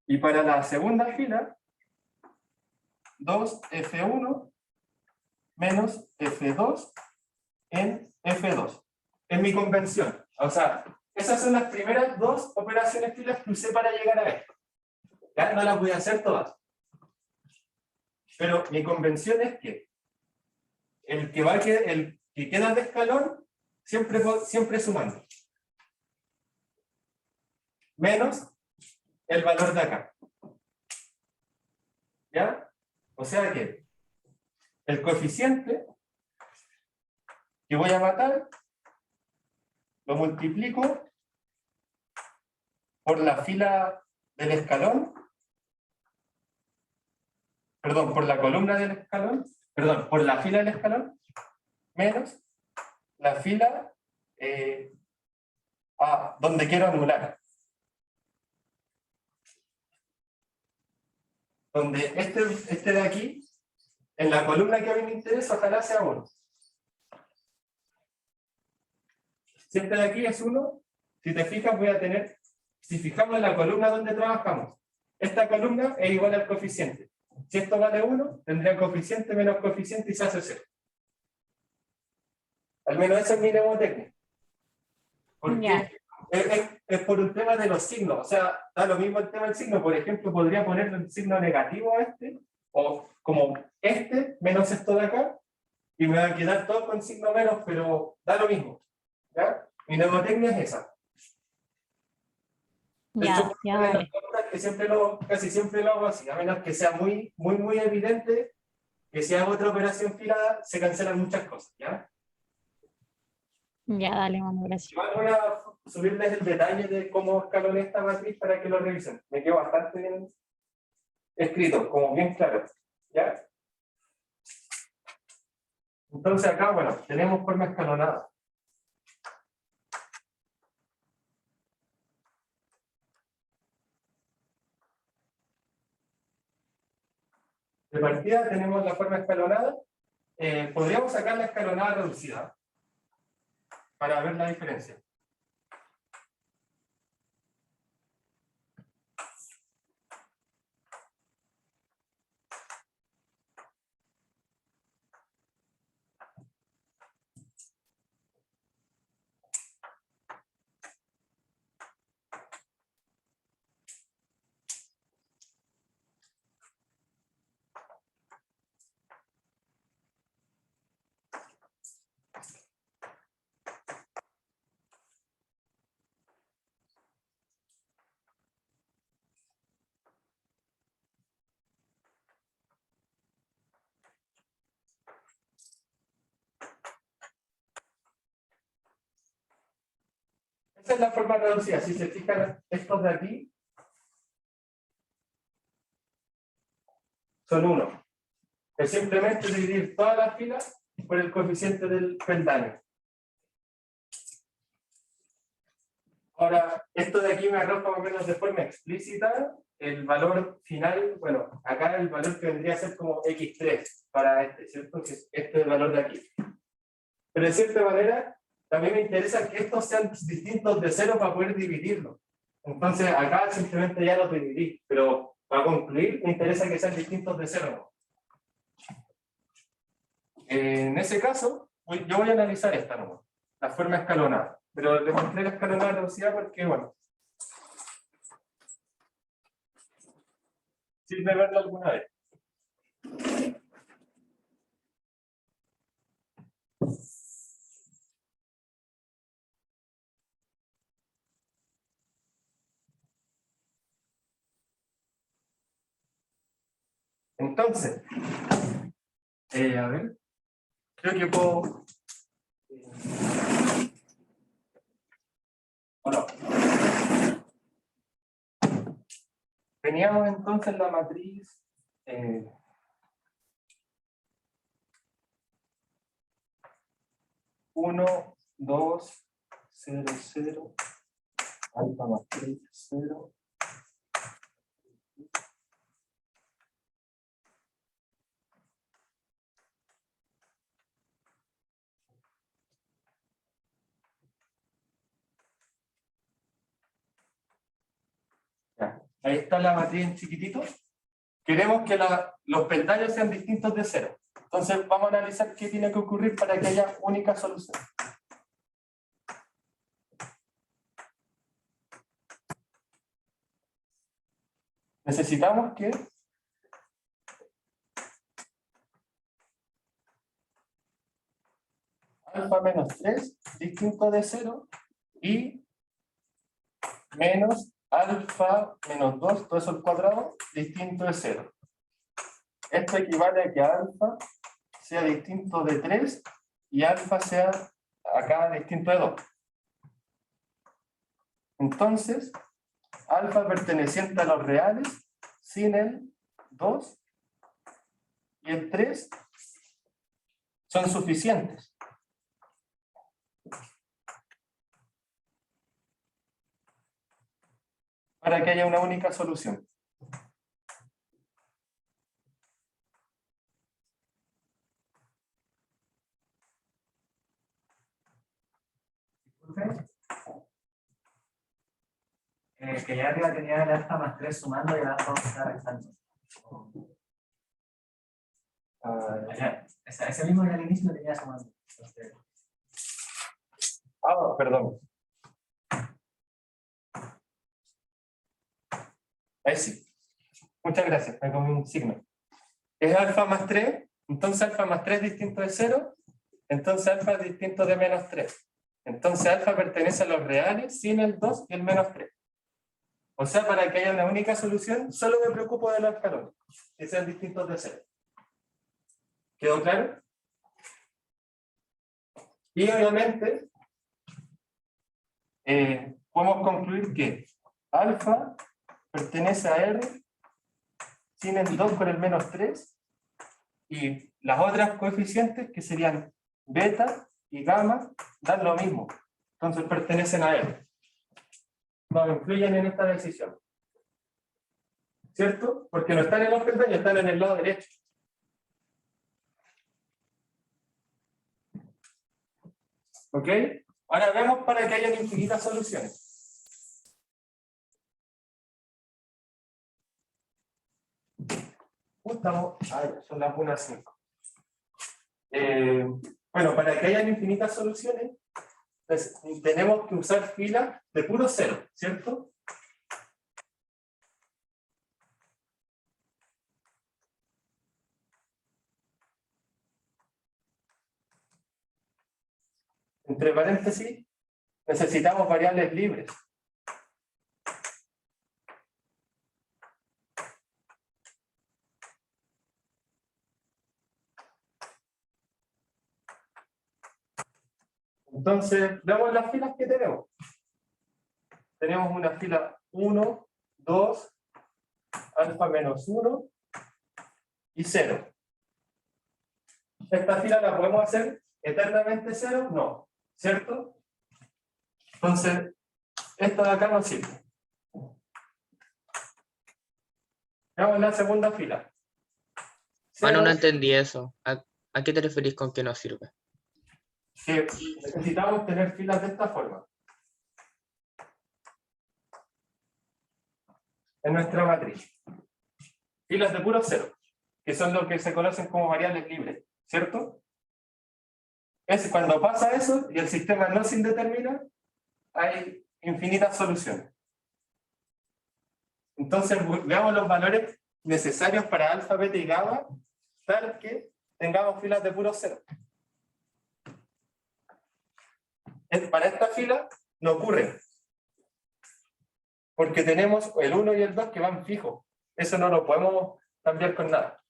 Y para la segunda fila, 2F1 menos F2 en F2. Es mi convención. O sea, esas son las primeras dos operaciones filas que usé para llegar a esto. Ya no las voy a hacer todas. Pero mi convención es que el que queda de escalón siempre sumando. Menos el valor de acá. ¿Ya? O sea que el coeficiente que voy a matar lo multiplico por la fila del escalón, perdón, por la columna del escalón, perdón, por la fila del escalón, menos la fila donde quiero anular. Donde este de aquí, en la columna que a mí me interesa, ojalá sea 1. Si este de aquí es 1, si te fijas voy a tener, si fijamos en la columna donde trabajamos, esta columna es igual al coeficiente. Si esto vale 1, tendría coeficiente menos coeficiente y se hace 0. Al menos esa es mi mnemotecnia. Porque es por un tema de los signos. O sea, da lo mismo el tema del signo. Por ejemplo, podría ponerle un signo negativo a este, o como este menos esto de acá, y me va a quedar todo con signo menos, pero da lo mismo. ¿Ya? Mi mnemotecnia es esa. De hecho, vale. casi siempre lo hago así, a menos que sea muy evidente que si hago otra operación filada, se cancelan muchas cosas. ¿Ya? Ya, dale, mano, gracias. Voy a subirles el detalle de cómo escaloné esta matriz para que lo revisen. Me quedó bastante bien escrito, como bien claro. ¿Ya? Entonces acá, bueno, tenemos forma escalonada. De partida tenemos la forma escalonada. Podríamos sacar la escalonada reducida para ver la diferencia. Esta es la forma reducida. Si se fijan, estos de aquí son 1. Es simplemente dividir todas las filas por el coeficiente del peldaño. Ahora, esto de aquí me arroja más o menos de forma explícita el valor final. Bueno, acá el valor que vendría a ser como x3 para este, ¿cierto? Que este es el valor de aquí. Pero de cierta manera, también me interesa que estos sean distintos de 0 para poder dividirlos. Entonces, acá simplemente ya los dividí, pero para concluir, me interesa que sean distintos de 0. En ese caso, yo voy a analizar esta nomás, la forma escalonada. Pero le mostré la escalonada reducida porque, bueno, sirve verla alguna vez. Entonces, a ver, creo que puedo... Bueno, teníamos entonces la matriz 1, 2, 0, 0, alfa más 3, 0. Ya, ahí está la matriz en chiquitito. Queremos que los peldaños sean distintos de 0. Entonces vamos a analizar qué tiene que ocurrir para que haya única solución. Necesitamos que alfa menos 3 distinto de 0 y menos alfa menos 2, todo eso al cuadrado, distinto de 0. Esto equivale a que alfa sea distinto de 3 y alfa sea acá distinto de 2. Entonces, alfa perteneciente a los reales sin el 2 y el 3 son suficientes. Para que haya una única solución. Que ya arriba tenía el alfa más 3 sumando y el alfa está restando. Ese mismo en el inicio lo tenía sumando. Entonces... Perdón. Ahí sí. Muchas gracias, me comí un signo. Es alfa más 3, entonces alfa más 3 es distinto de 0, entonces alfa es distinto de menos 3. Entonces alfa pertenece a los reales sin el 2 y el menos 3. O sea, para que haya una única solución, solo me preocupo de los escalones, que sean distintos de 0. ¿Quedó claro? Y obviamente, podemos concluir que alfa pertenece a R sin el 2 con el menos 3 y las otras coeficientes que serían beta y gamma dan lo mismo. Entonces pertenecen a R. No influyen en esta decisión. ¿Cierto? Porque no están en los peldaños, están en el lado derecho. ¿Ok? Ahora vemos para que haya infinitas soluciones. Son las 1:05. Bueno, para que haya infinitas soluciones, pues, tenemos que usar filas de puro 0, ¿cierto? Entre paréntesis, necesitamos variables libres. Entonces, veamos las filas que tenemos. Tenemos una fila 1, 2, alfa menos 1 y 0. ¿Esta fila la podemos hacer eternamente 0? No, ¿cierto? Entonces, Esto de acá no sirve. Veamos la segunda fila. Manu, no Cero, entendí eso. ¿A qué te referís con que no sirve? que necesitamos tener filas de esta forma. En nuestra matriz. Filas de puro cero, que son lo que se conocen como variables libres, ¿cierto? Es cuando pasa eso y el sistema no se indetermina, hay infinitas soluciones. Entonces, veamos los valores necesarios para alfa, beta y gamma, tal que tengamos filas de puro cero. Para esta fila no ocurre, porque tenemos el 1 y el 2 que van fijos. Eso no lo podemos cambiar con nada.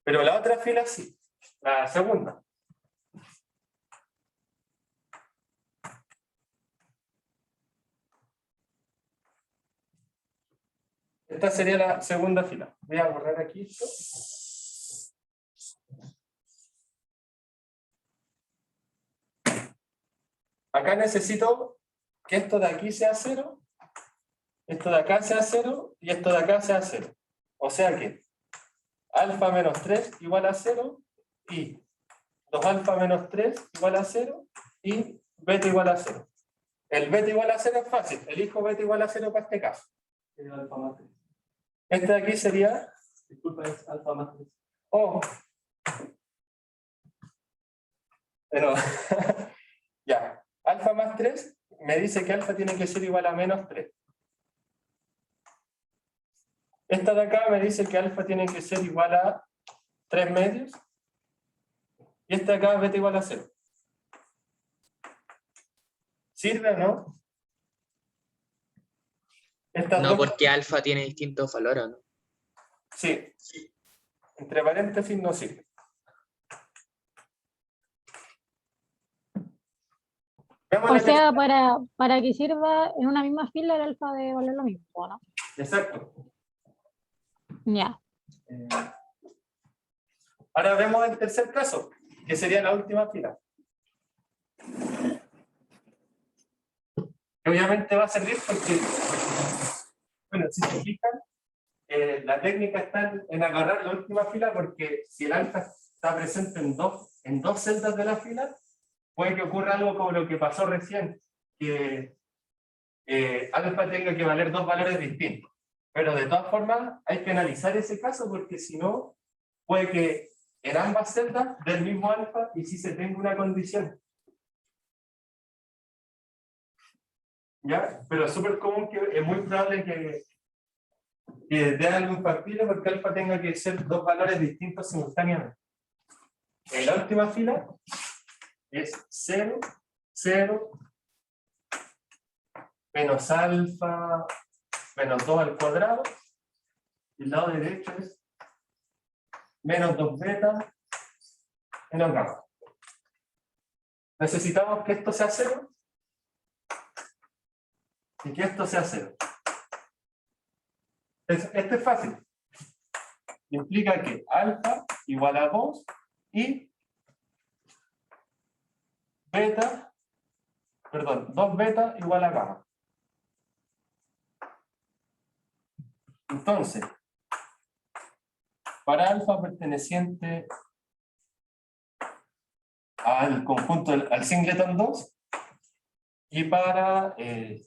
Pero la otra fila sí, la segunda. Esta sería la segunda fila. Voy a borrar aquí esto. Acá necesito que esto de aquí sea 0, esto de acá sea 0 y esto de acá sea 0. O sea que alfa menos 3 igual a 0 y 2 alfa menos 3 igual a 0 y beta igual a 0. El beta igual a 0 es fácil. Elijo beta igual a 0 para este caso. Alfa más 3. Este de aquí sería, disculpa, es alfa más 3. Oh. Pero, ya. Alfa más 3 me dice que alfa tiene que ser igual a menos 3. Esta de acá me dice que alfa tiene que ser igual a 3 medios. Y esta de acá beta igual a 0. ¿Sirve o no? Estas No, dos... porque alfa tiene distintos valores, ¿no? Sí. Entre paréntesis no sirve. Veamos O la sea, para que sirva en una misma fila el alfa debe valer lo mismo, ¿no? Exacto. Ya. Ahora vemos el tercer caso, que sería la última fila. Obviamente va a servir porque, bueno, si se fijan, la técnica está en agarrar la última fila porque si el alfa está presente en dos celdas de la fila, puede que ocurra algo como lo que pasó recién, que alfa tenga que valer dos valores distintos. Pero de todas formas hay que analizar ese caso porque si no, puede que en ambas celdas del mismo alfa y si se tenga una condición. ¿Ya? Pero es súper común que es muy probable que dé algo infactible porque alfa tenga que ser dos valores distintos simultáneamente. En la última fila es 0, 0, menos alfa, menos 2 al cuadrado. Y el lado derecho es menos 2 beta, menos gamma. Necesitamos que esto sea 0 y que esto sea 0. Esto es fácil. Implica que alfa igual a 2 y beta, perdón, 2 beta igual a gamma. Entonces, para alfa perteneciente al conjunto, al singleton 2, y para el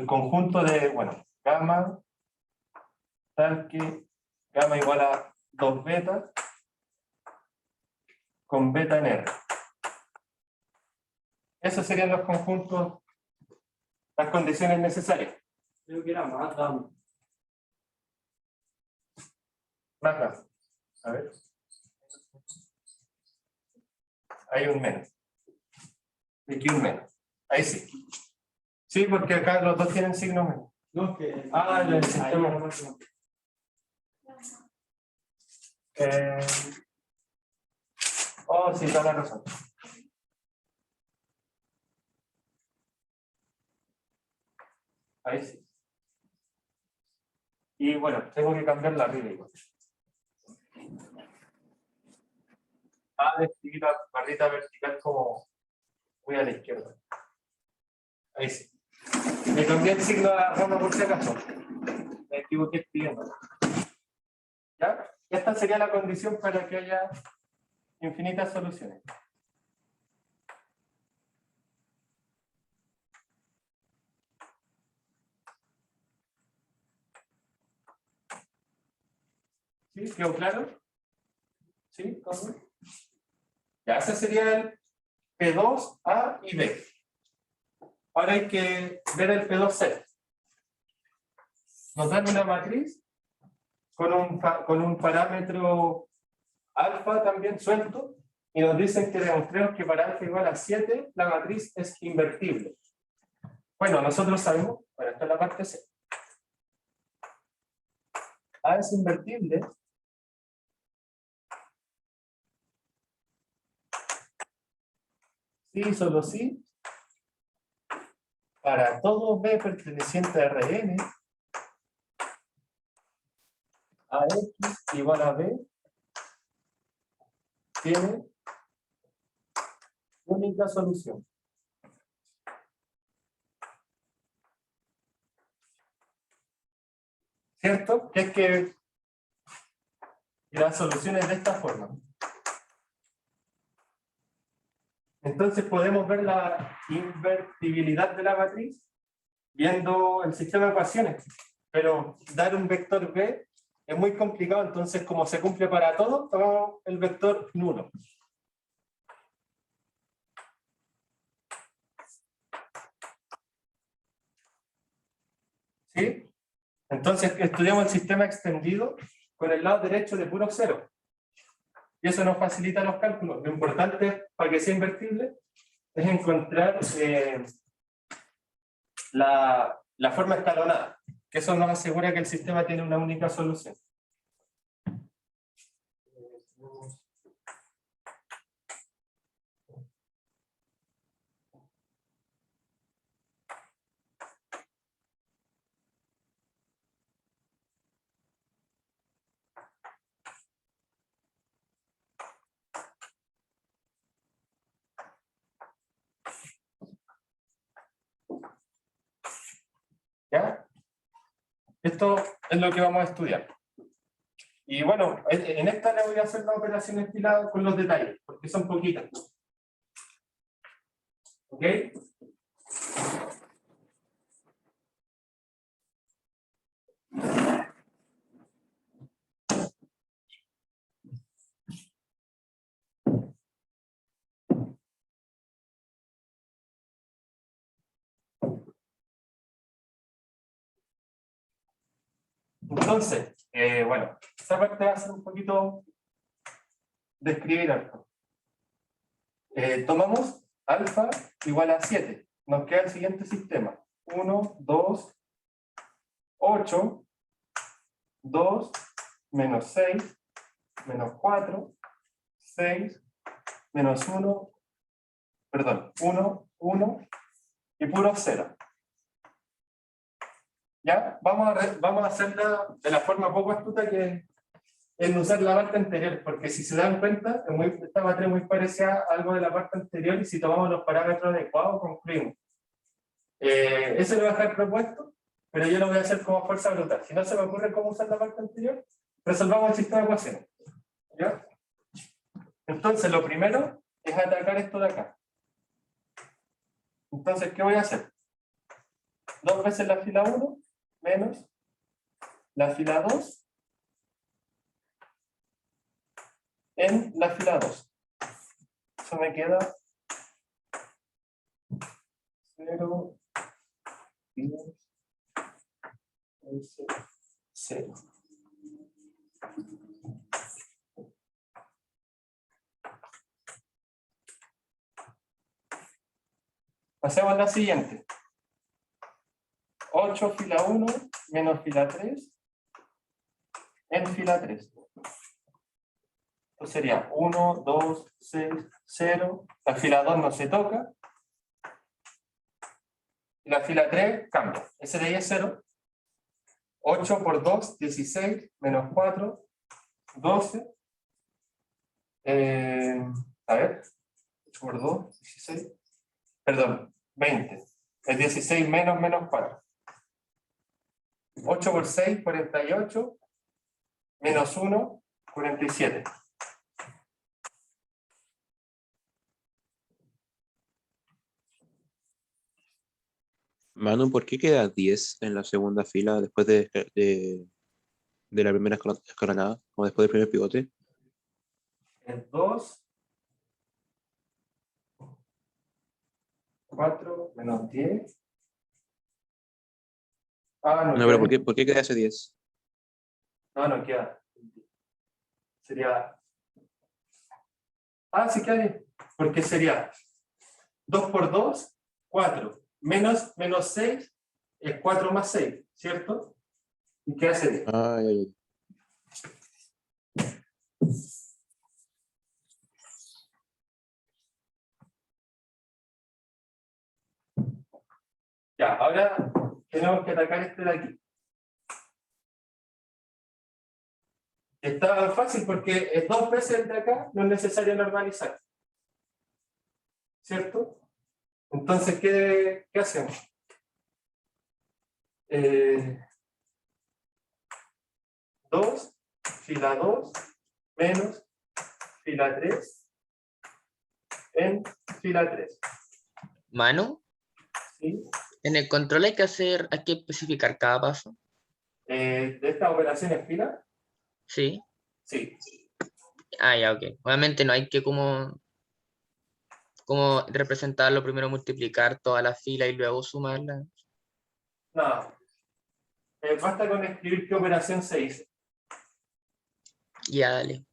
conjunto de, bueno, gamma, tal que gamma igual a 2 beta con beta en R. Esos serían los conjuntos, las condiciones necesarias. Creo que era más gamma. Más gamma. A ver. Hay un menos. Y aquí un menos. Ahí sí. Sí, porque acá los dos tienen signo menos. No, que el sistema. Oh, sí, toda la razón. Ahí sí. Y bueno, tengo que cambiar la arriba igual. a describir la barrita vertical como muy a la izquierda. Ahí sí. Me cambié el signo a Roma por si acaso. Me equivoqué escribiendo. ¿Ya? Esta sería la condición para que haya infinitas soluciones. ¿Sí? ¿Quedó claro? ¿Sí? ¿Cómo? Ya, ese sería el P2, A y B. Ahora hay que ver el P2C. Nos dan una matriz con un parámetro alfa también suelto y nos dicen que demostremos que para alfa igual a 7 la matriz es invertible. Bueno, nosotros sabemos, bueno, esta es la parte C. A es invertible sí, solo sí, para todo B perteneciente a Rn, AX igual a B tiene única solución. ¿Cierto? Que es que las soluciones de esta forma. Entonces podemos ver la invertibilidad de la matriz viendo el sistema de ecuaciones, pero dar un vector B es muy complicado, entonces como se cumple para todo, tomamos el vector nulo. ¿Sí? Entonces estudiamos el sistema extendido con el lado derecho de puro cero. Y eso nos facilita los cálculos. Lo importante para que sea invertible es encontrar la forma escalonada, que eso nos asegura que el sistema tiene una única solución. ¿Ya? Esto es lo que vamos a estudiar. Y bueno, en esta le voy a hacer las operaciones piladas con los detalles, porque son poquitas. ¿Ok? Entonces, bueno, esa parte va a ser un poquito de escribir algo. Tomamos alfa igual a 7. Nos queda el siguiente sistema. 1, 2, 8, 2, menos 6, menos 4, 6, menos 1, perdón, 1, 1 y puro 0. ¿Ya? Vamos a hacerla de la forma poco astuta que es usar la parte anterior, porque si se dan cuenta, esta matriz es muy parecida a algo de la parte anterior y si tomamos los parámetros adecuados, concluimos. Eso lo voy a dejar propuesto, pero yo lo voy a hacer como fuerza brutal. Si no se me ocurre cómo usar la parte anterior, resolvamos el sistema de ecuaciones. ¿Ya? Entonces, lo primero es atacar esto de acá. Entonces, ¿qué voy a hacer? 2 veces la fila 1 menos la fila 2 en la fila 2. Eso me queda 0, 10, 11, 0. Pasemos a la siguiente. 8 fila 1 menos fila 3 en fila 3. Esto sería 1, 2, 6, 0. La fila 2 no se toca. Y la fila 3 cambia. Ese de ahí es 0. 8 por 2, 16, menos 4, 12. A ver, 8 por 2, 16. Perdón, 20. Es 16 menos 4. 8 por 6, 48. Menos 1, 47. Manu, ¿por qué queda 10 en la segunda fila después de la primera escalonada, o después del primer pivote? Es 2, 4, menos 10. Ah, no, No, pero ¿por qué queda ese 10? No queda. Sería. Ah, sí queda 10. Porque sería 2 por 2, 4. Menos 6 es 4 más 6, ¿cierto? Y queda ese 10. Ah, ya, ya. Ya, ahora tenemos que atacar este de aquí. Está fácil porque es 2 veces el de acá, no es necesario normalizar. ¿Cierto? Entonces, ¿qué hacemos? 2, fila 2, menos fila 3, en fila 3. Manu, ¿Sí? en el control hay que especificar cada paso. ¿De esta operación en fila? Sí. Sí. Ah, ya, ok. Obviamente no hay que como representarlo, primero multiplicar toda la fila y luego sumarla. No. Basta con escribir qué operación se hizo. Ya, dale.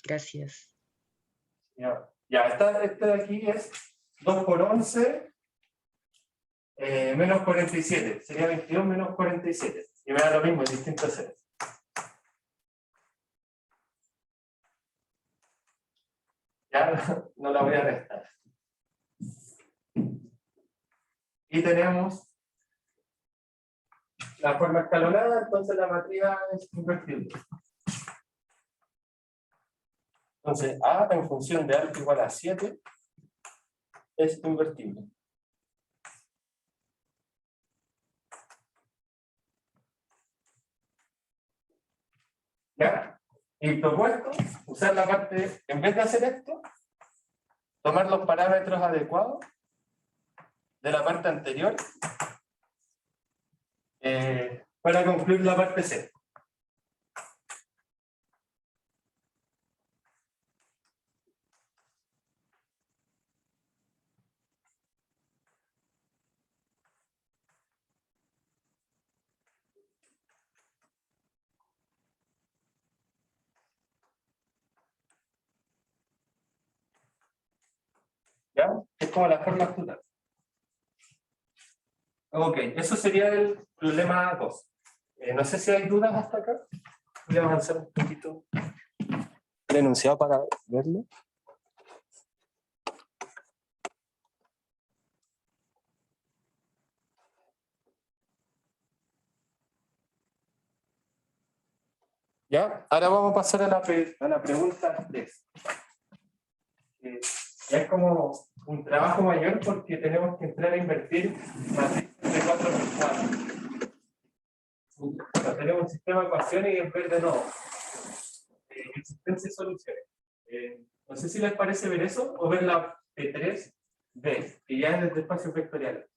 Gracias. Ya, este de aquí es 2 por 11 menos 47. Sería 22 menos 47. Y me da lo mismo, es distinto ceros. Ya no la voy a restar. Y tenemos la forma escalonada, entonces la matriz es invertible. Entonces, A en función de alfa igual a 7 es invertible. ¿Ya? Y propuesto usar la parte, en vez de hacer esto, tomar los parámetros adecuados de la parte anterior para concluir la parte C. ¿Ya? Es como la forma actual. Ok, eso sería el problema 2. No sé si hay dudas hasta acá. Voy a avanzar un poquito el enunciado para verlo. ¿Ya? Ahora vamos a pasar a la pregunta 3. Ya es como un trabajo mayor porque tenemos que entrar a invertir matrices de 4x4. Bueno, tenemos un sistema de ecuaciones y en vez de no. Existencia y soluciones. No sé si les parece ver eso o ver la P3B, que ya es de espacios vectoriales.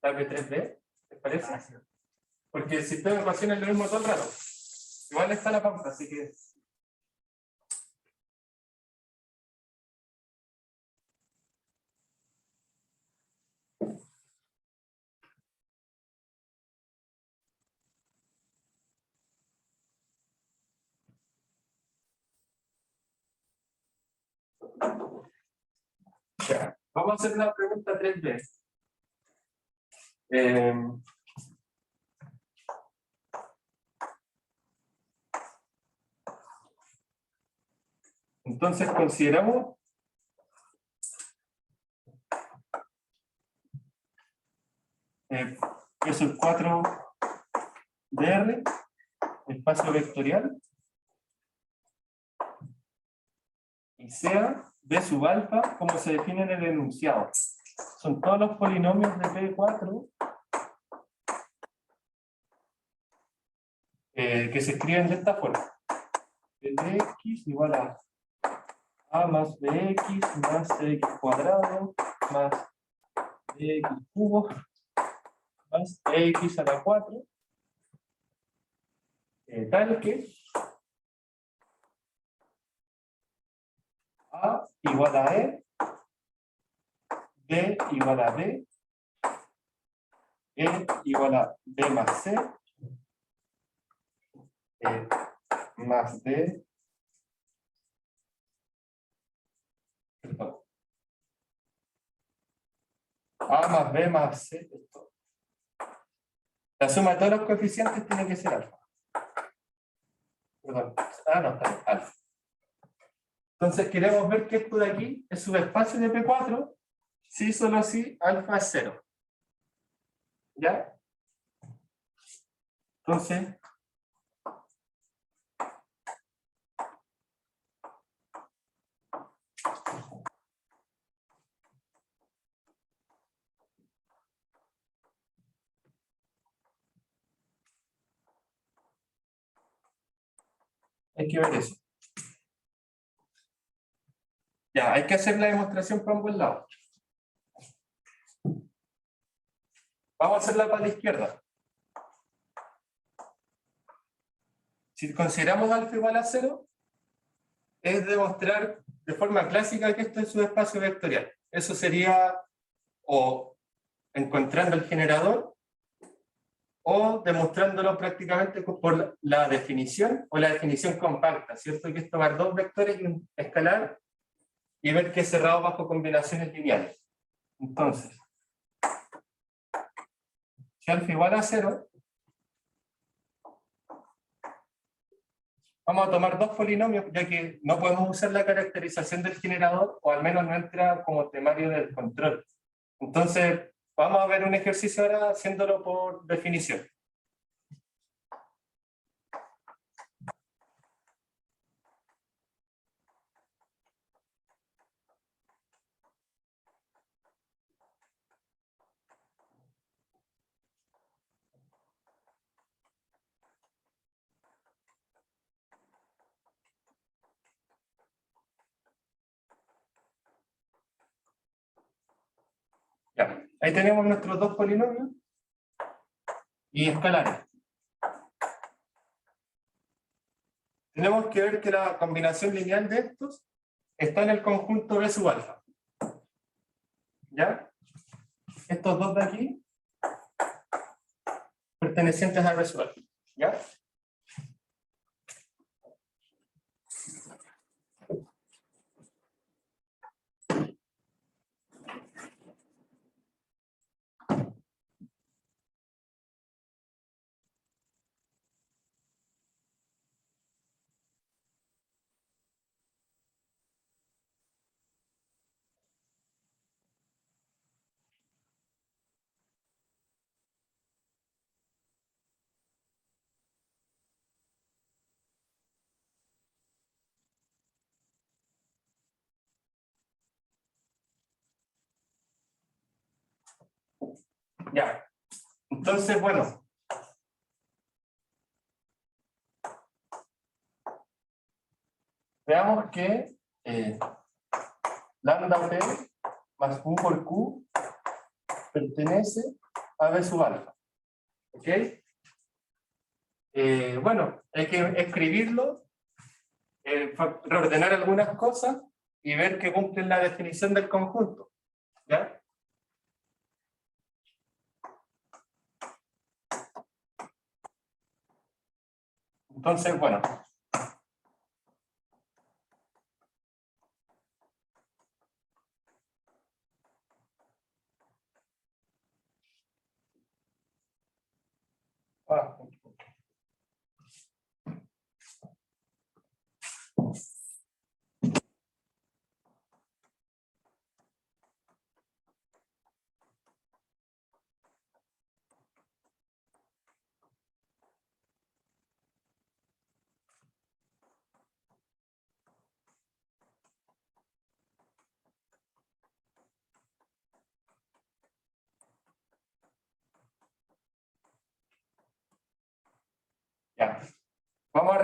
La P3B, ¿les parece? Porque el sistema de ecuaciones es lo mismo todo el rato. Igual está la pauta, así que. Ya, vamos a hacer la pregunta 3B. Entonces consideramos que es el 4dr, espacio vectorial, y y sea B sub alfa como se define en el enunciado. Son todos los polinomios de P4 que se escriben de esta forma. P de X igual a más bx más x cuadrado más bx cubo más x a la 4 tal que A igual a E, B igual a D, E igual a B más C, E más D, perdón, A más B más C, esto. La suma de todos los coeficientes tiene que ser alfa. Perdón, no, está bien, alfa. Entonces queremos ver que esto de aquí es subespacio de P4, si solo si alfa es 0. ¿Ya? Entonces, hay que ver eso. Ya, hay que hacer la demostración por ambos lados. Vamos a hacerla para la izquierda. Si consideramos alfa igual a 0, es demostrar de forma clásica que esto es subespacio vectorial. Eso sería o encontrando el generador o demostrándolo prácticamente por la definición o la definición compacta, ¿cierto? Que es tomar dos vectores y un escalar y ver que es cerrado bajo combinaciones lineales. Entonces, si alfa igual a 0, vamos a tomar dos polinomios, ya que no podemos usar la caracterización del generador, o al menos no entra como temario del control. Entonces, vamos a ver un ejercicio ahora haciéndolo por definición. Ya, ahí tenemos nuestros dos polinomios y escalares. Tenemos que ver que la combinación lineal de estos está en el conjunto B sub alfa. ¿Ya? Estos dos de aquí pertenecientes a B sub alfa. ¿Ya? Ya. Entonces, bueno. Veamos que lambda P más Q por Q pertenece a B sub alfa. ¿Ok? Bueno, hay que escribirlo, reordenar algunas cosas y ver que cumplen la definición del conjunto. ¿Ya? Entonces, bueno.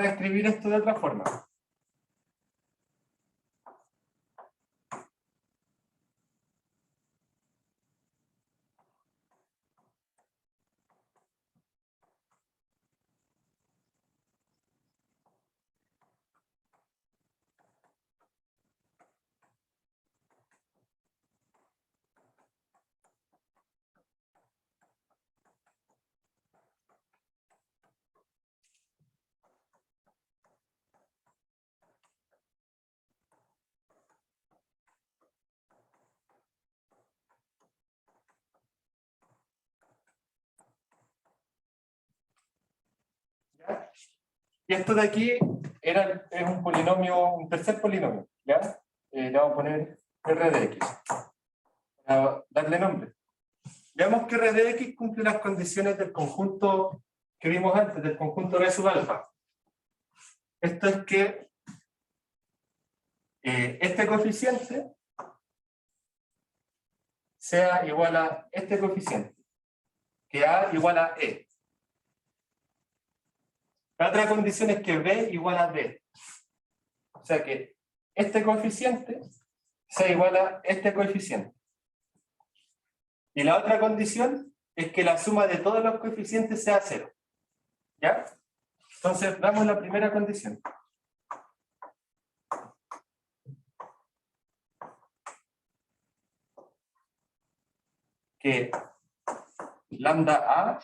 a escribir esto de otra forma. ¿Ya? Y esto de aquí es un polinomio, un tercer polinomio, ¿ya? Le vamos a poner R de X, para darle nombre. Veamos que R de X cumple las condiciones del conjunto que vimos antes, del conjunto B sub alfa. Esto es que este coeficiente sea igual a este coeficiente, que A igual a E. La otra condición es que B igual a D. O sea que este coeficiente sea igual a este coeficiente. Y la otra condición es que la suma de todos los coeficientes sea 0. ¿Ya? Entonces, damos la primera condición. Que lambda A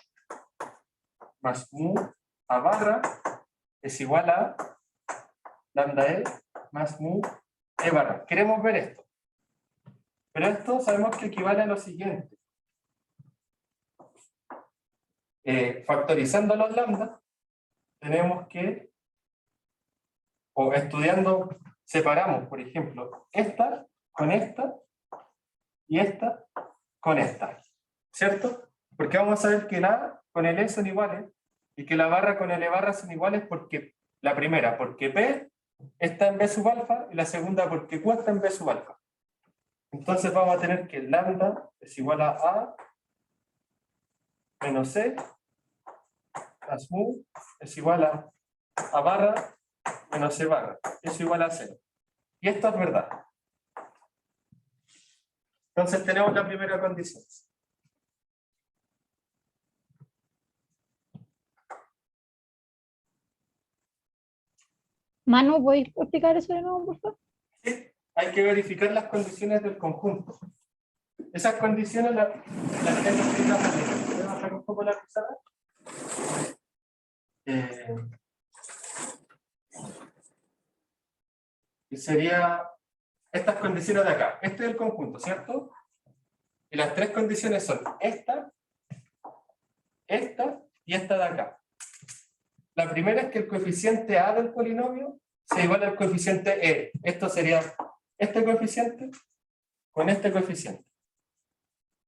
más mu A barra es igual a lambda E más mu E barra. Queremos ver esto. Pero esto sabemos que equivale a lo siguiente. Factorizando los lambda, tenemos que, o estudiando, separamos, por ejemplo, esta con esta y esta con esta. ¿Cierto? Porque vamos a ver que la A con el E son iguales y que la barra con el E barra son iguales porque la primera, porque P está en B sub alfa y la segunda porque Q está en B sub alfa. Entonces vamos a tener que lambda es igual a A menos C más mu es igual a barra menos C barra. Eso es igual a 0. Y esto es verdad. Entonces tenemos la primera condición. Manu, ¿puedes explicar eso de nuevo, por favor? Sí, hay que verificar las condiciones del conjunto. Esas condiciones las tengo escritas aquí. ¿Puedo bajar un poco la pizarra? Y sería estas condiciones de acá. Este es el conjunto, ¿cierto? Y las tres condiciones son esta y esta de acá. La primera es que el coeficiente A del polinomio se iguala al coeficiente E. Esto sería este coeficiente con este coeficiente.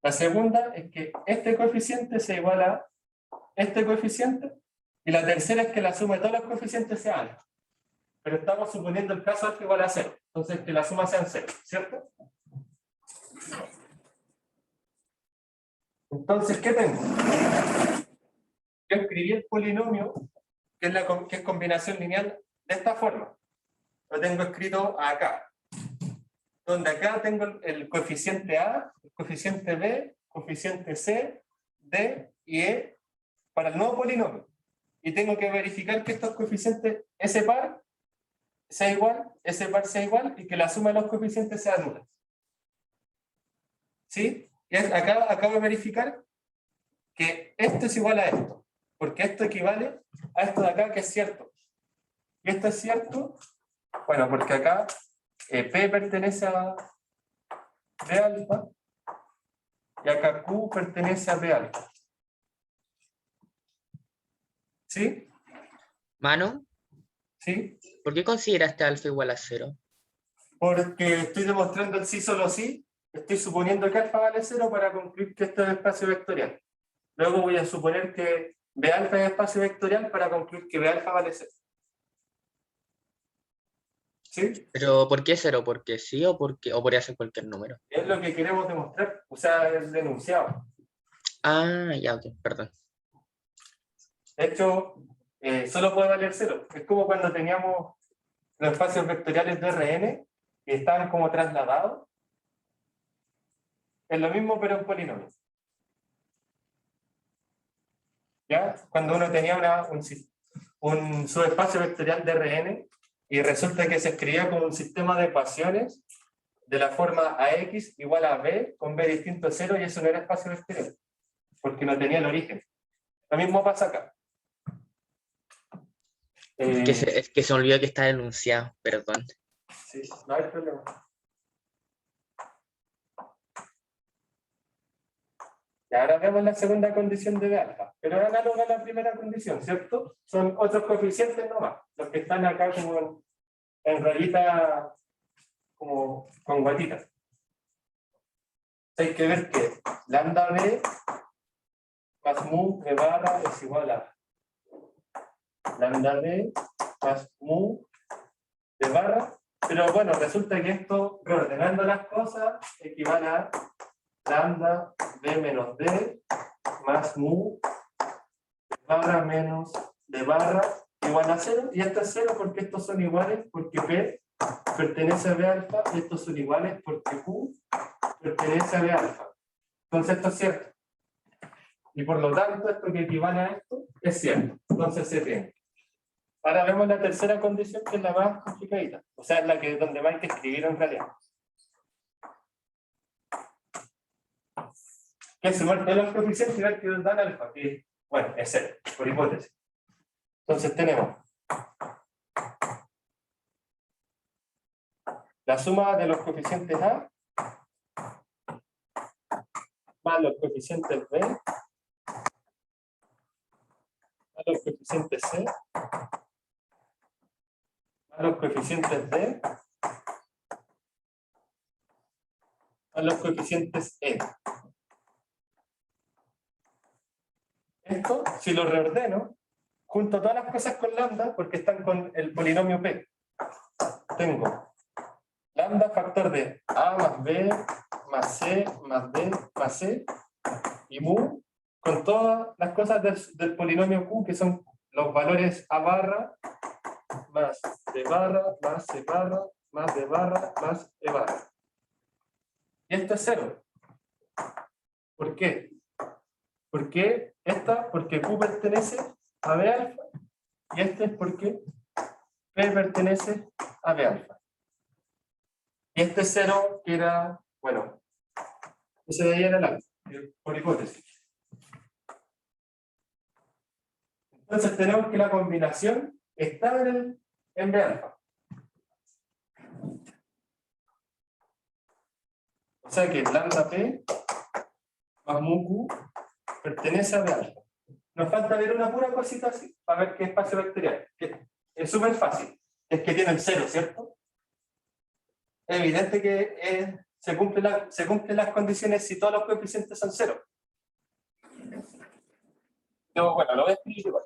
La segunda es que este coeficiente se iguala a este coeficiente. Y la tercera es que la suma de todos los coeficientes sea alfa. Pero estamos suponiendo el caso alfa igual a 0. Entonces que la suma sea 0, ¿cierto? Entonces, ¿qué tengo? Yo escribí el polinomio, que es combinación lineal, de esta forma. Lo tengo escrito acá. Donde acá tengo el coeficiente A, el coeficiente B, coeficiente C, D y E para el nuevo polinomio. Y tengo que verificar que estos coeficientes S par sea igual, S par sea igual y que la suma de los coeficientes sea nula. ¿Sí? Y acá acabo de verificar que esto es igual a esto, porque esto equivale a esto de acá que es cierto. Y esto es cierto, bueno, porque acá P pertenece a B alfa y acá Q pertenece a B alfa. ¿Sí? Manu, ¿Sí? ¿por qué consideraste alfa igual a 0? Porque estoy demostrando el sí solo sí, estoy suponiendo que alfa vale 0 para concluir que esto es espacio vectorial. Luego voy a suponer que B alfa es espacio vectorial para concluir que B alfa vale 0. ¿Sí? ¿Pero por qué 0? ¿Porque sí o podría ser cualquier número? Es lo que queremos demostrar, o sea, el enunciado. Ah, ya, ok, perdón. De hecho, solo puede valer 0. Es como cuando teníamos los espacios vectoriales de Rn y estaban como trasladados. Es lo mismo, pero en polinomio. ¿Ya? Cuando uno tenía un subespacio vectorial de Rn y resulta que se escribía como un sistema de ecuaciones de la forma AX igual a B con B distinto a 0, y eso no era espacio vectorial, porque no tenía el origen. Lo mismo pasa acá. Es que se olvidó que está enunciado, perdón. Sí, no hay problema. Y ahora vemos la segunda condición de B alfa, pero es análoga a la primera condición, ¿cierto? Son otros coeficientes nomás, los que están acá como en rayita, como con guatitas. Hay que ver que lambda B más mu B barra es igual a lambda B más mu B barra, pero bueno, resulta que esto, reordenando las cosas, equivale a lambda B menos D más mu B barra menos D barra igual a 0, y esto es 0 porque estos son iguales, porque P pertenece a B alfa, y estos son iguales porque Q pertenece a B alfa. Entonces esto es cierto. Y por lo tanto, esto que equivale a esto es cierto. Entonces se tiene. Ahora vemos la tercera condición, que es la más complicadita. O sea, es la que donde más hay que escribir en realidad. Que es sumar todos los coeficientes y ver que nos dan alfa. Que, bueno, es 0, por hipótesis. Entonces tenemos la suma de los coeficientes A más los coeficientes B más los coeficientes C más los coeficientes D más los coeficientes E. Esto, si lo reordeno, junto todas las cosas con lambda, porque están con el polinomio P. Tengo lambda factor de A más B más C más D más C y mu con todas las cosas del polinomio Q, que son los valores A barra más D barra más C barra más D barra más E barra. Y esto es 0. ¿Por qué? ¿Por qué esta? Porque Q pertenece a B alfa, y este es porque P pertenece a B alfa. Y este 0 que era, bueno, ese de ahí era el alfa, por hipótesis. Entonces tenemos que la combinación está en B alfa. O sea que lambda P más mu Q pertenece a B alfa. Nos falta ver una pura cosita así, para ver qué espacio vectorial. Que es súper fácil. Es que tiene el 0, ¿cierto? Es evidente que se cumplen las condiciones si todos los coeficientes son 0. Yo, bueno, lo voy a escribir igual.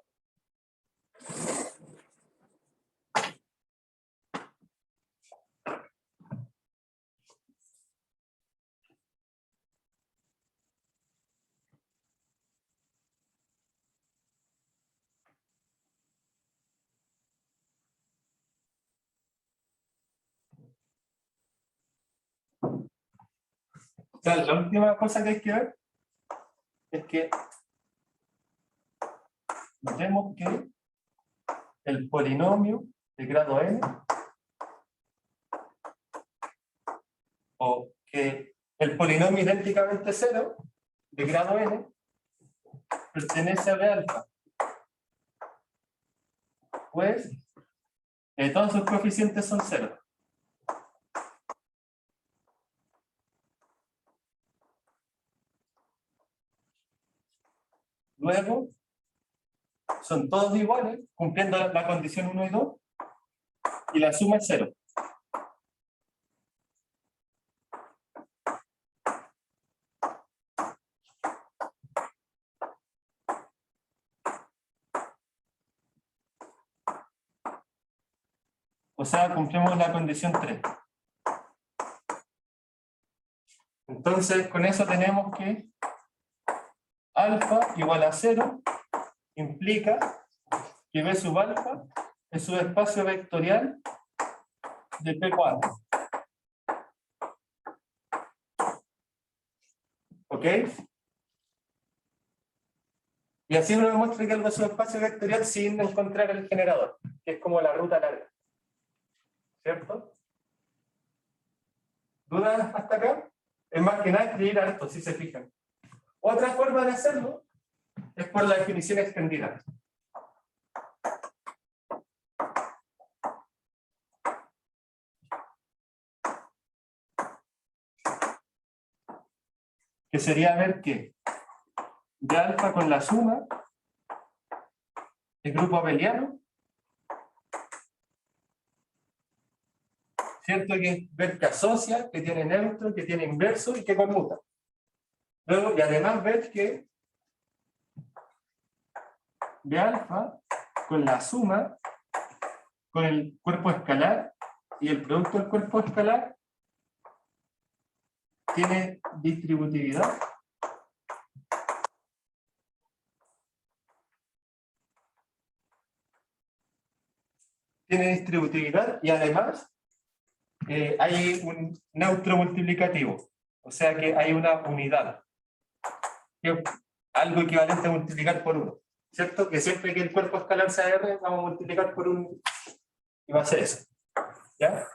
O sea, la última cosa que hay que ver es que notemos que el polinomio de grado n, o que el polinomio idénticamente 0 de grado n pertenece a B alfa, pues todos sus coeficientes son 0. Luego, son todos iguales, cumpliendo la condición 1 y 2, y la suma es 0. O sea, cumplimos la condición 3. Entonces, con eso tenemos que alfa igual a 0 implica que B sub alfa es su espacio vectorial de P4. ¿Ok? Y así uno demuestra que algo es un espacio vectorial sin encontrar el generador, que es como la ruta larga. ¿Cierto? ¿Dudas hasta acá? Es más que nada escribir harto, si se fijan. Otra forma de hacerlo es por la definición extendida. Que sería ver que de alfa con la suma el grupo abeliano, ¿cierto? Que es ver que asocia, que tiene neutro, que tiene inverso y que conmuta. Luego, y además ver que de alfa con la suma con el cuerpo escalar y el producto del cuerpo escalar tiene distributividad. Tiene distributividad y además hay un neutro multiplicativo, o sea que hay una unidad, que es algo equivalente a multiplicar por 1, ¿cierto? Que siempre que el cuerpo escalar sea R, vamos a multiplicar por 1 y va a ser eso, ¿ya?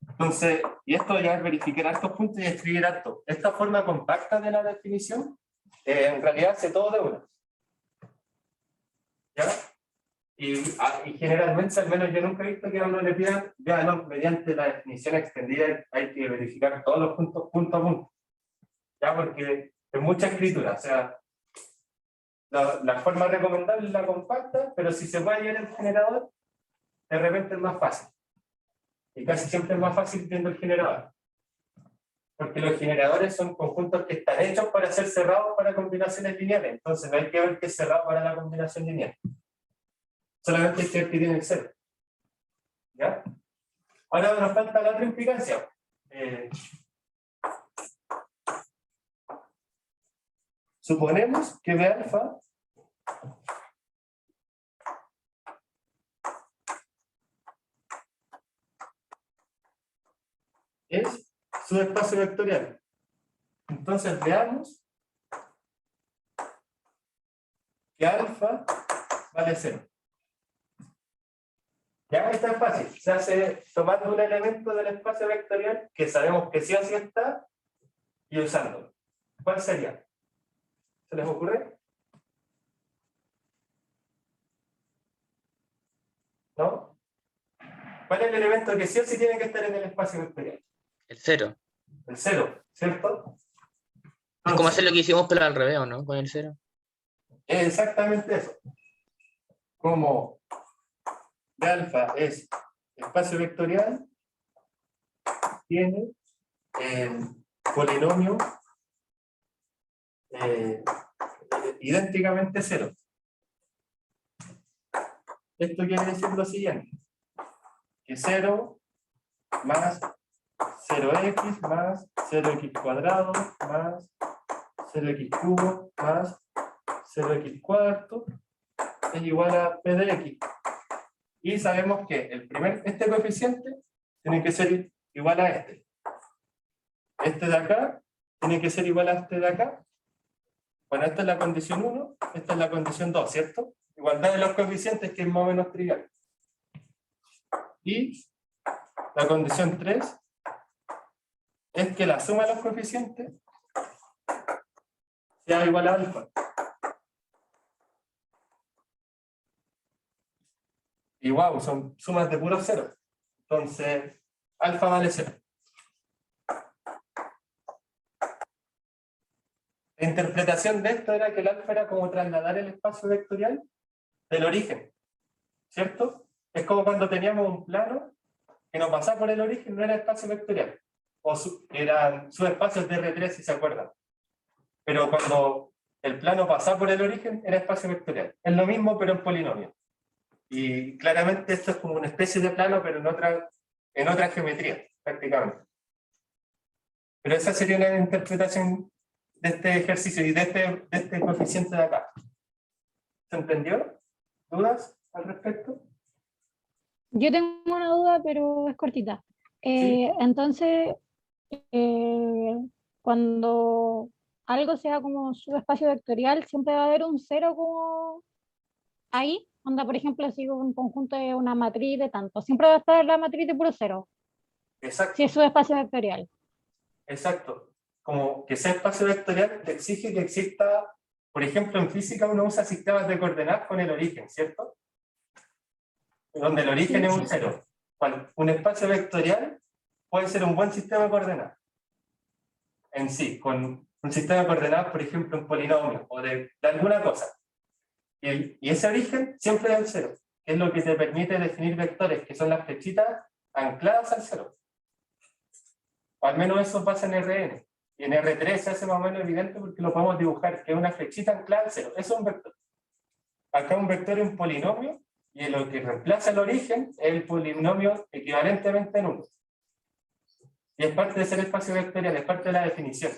Entonces, y esto ya es verificar estos puntos y escribir harto. Esta forma compacta de la definición, en realidad hace todo de una. ¿Ya? Y generalmente, al menos yo nunca he visto que a uno le pidan, ya no, mediante la definición extendida hay que verificar todos los puntos punto a punto. Ya, porque es mucha escritura, o sea, la forma recomendable es la compacta, pero si se puede llevar el generador, de repente es más fácil. Y casi siempre es más fácil viendo el generador. Porque los generadores son conjuntos que están hechos para ser cerrados para combinaciones lineales. Entonces no hay que ver que es cerrado para la combinación lineal. Solamente hay que ver que tiene el cero. ¿Ya? Ahora nos falta la otra implicancia. Suponemos que B alfa es su espacio vectorial. Entonces veamos que alfa vale 0. Ya está fácil. Se hace tomando un elemento del espacio vectorial que sabemos que sí o sí está y usándolo. ¿Cuál sería? ¿Se les ocurre? ¿No? ¿Cuál es el elemento que sí o sí tiene que estar en el espacio vectorial? El 0. El 0, ¿cierto? Es como hacer lo que hicimos, pero al revés, ¿no? Con el 0. Es exactamente eso. Como de alfa es espacio vectorial, tiene polinomio idénticamente 0. Esto quiere decir lo siguiente, que 0 más 0x más 0x cuadrado más 0x cubo más 0x cuarto es igual a p de x. Y sabemos que este coeficiente tiene que ser igual a este. Este de acá tiene que ser igual a este de acá. Bueno, esta es la condición 1, esta es la condición 2, ¿cierto? Igualdad de los coeficientes, que es más o menos trivial. Y la condición 3 es que la suma de los coeficientes sea igual a alfa. Y wow, son sumas de puros ceros. Entonces, alfa vale 0. La interpretación de esto era que el alfa era como trasladar el espacio vectorial del origen, ¿cierto? Es como cuando teníamos un plano que no pasaba por el origen, no era espacio vectorial. O eran subespacios de R3, si se acuerdan. Pero cuando el plano pasaba por el origen, era espacio vectorial. Es lo mismo, pero en polinomio. Y claramente esto es como una especie de plano, pero en otra geometría, prácticamente. Pero esa sería una interpretación de este ejercicio y de este coeficiente de acá. ¿Se entendió? ¿Dudas al respecto? Yo tengo una duda, pero es cortita. Entonces, cuando algo sea como subespacio vectorial, siempre va a haber un cero como ahí. Onda, por ejemplo, si un conjunto es una matriz de tanto, siempre va a estar la matriz de puro cero, Exacto. si es subespacio vectorial. Exacto. Como que sea espacio vectorial te exige que exista, por ejemplo, en física uno usa sistemas de coordenadas con el origen, ¿cierto? Donde el origen Sí. es un cero. Un espacio vectorial puede ser un buen sistema de coordenadas en sí, con un sistema de coordenadas, por ejemplo, un polinomio o de alguna cosa. Y ese origen siempre es el cero, que es lo que te permite definir vectores, que son las flechitas ancladas al cero. O al menos eso pasa en Rn. Y en R3 se hace más o menos evidente porque lo podemos dibujar, que es una flechita anclada al cero. Eso es un vector. Acá un vector es un polinomio, y lo que reemplaza el origen es el polinomio equivalentemente en 1. Y es parte de ser espacio vectorial, es parte de la definición.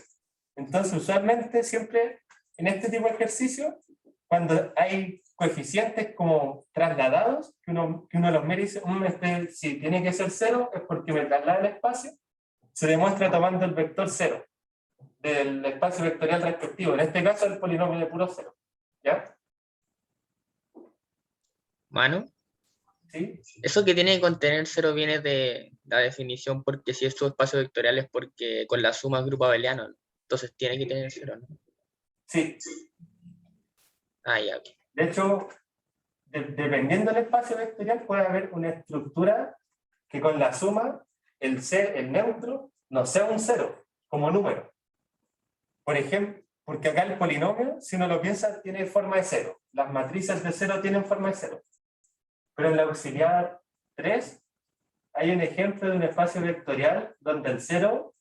Entonces, usualmente, siempre en este tipo de ejercicio, cuando hay coeficientes como trasladados, que uno los mira y dice, si tiene que ser 0 es porque me traslada el espacio, se demuestra tomando el vector 0 del espacio vectorial respectivo, en este caso el polinomio de puro 0. ¿Ya? Manu, ¿Sí? eso que tiene que contener cero viene de la definición, porque si es subespacio vectorial es porque con la suma es grupo abeliano, ¿no? Entonces tiene que tener cero, ¿no? Sí. Ah, ya, ok. De hecho, dependiendo del espacio vectorial, puede haber una estructura que con la suma, el neutro, no sea un 0 como número. Por ejemplo, porque acá el polinomio, si uno lo piensa, tiene forma de 0. Las matrices de 0 tienen forma de 0. Pero en la auxiliar 3 hay un ejemplo de un espacio vectorial donde el 0,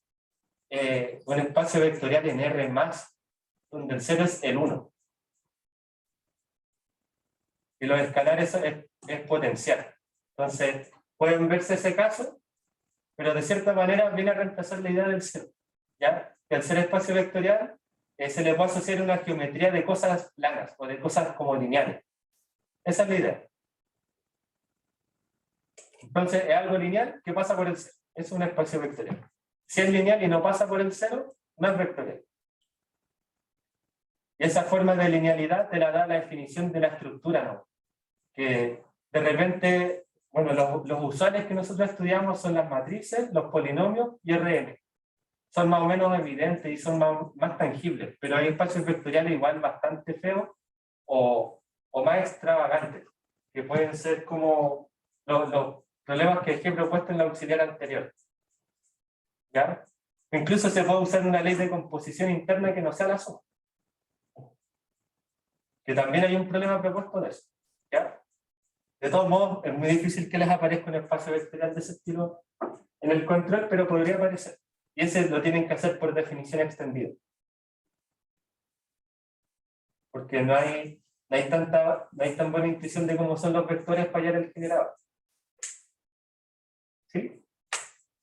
un espacio vectorial en R+, donde el 0 es el 1. Y los escalares es potencial. Entonces, pueden verse ese caso, pero de cierta manera viene a reemplazar la idea del 0. ¿Ya? Que al ser espacio vectorial, se le puede asociar una geometría de cosas planas o de cosas como lineales. Esa es la idea. Entonces, es algo lineal que pasa por el 0. Es un espacio vectorial. Si es lineal y no pasa por el 0, no es vectorial. Y esa forma de linealidad te la da la definición de la estructura, ¿no? Que de repente, bueno, los usuales que nosotros estudiamos son las matrices, los polinomios y Rn. Son más o menos evidentes y son más tangibles, pero hay espacios vectoriales igual bastante feos o más extravagantes, que pueden ser como los problemas que dejé propuesto en la auxiliar anterior. ¿Ya? Incluso se puede usar una ley de composición interna que no sea la suma. Que también hay un problema propuesto de eso. ¿Ya? De todos modos, es muy difícil que les aparezca un espacio vectorial de ese estilo en el control, pero podría aparecer. Y ese lo tienen que hacer por definición extendida. Porque no hay tan buena intuición de cómo son los vectores para hallar el generador. ¿Sí?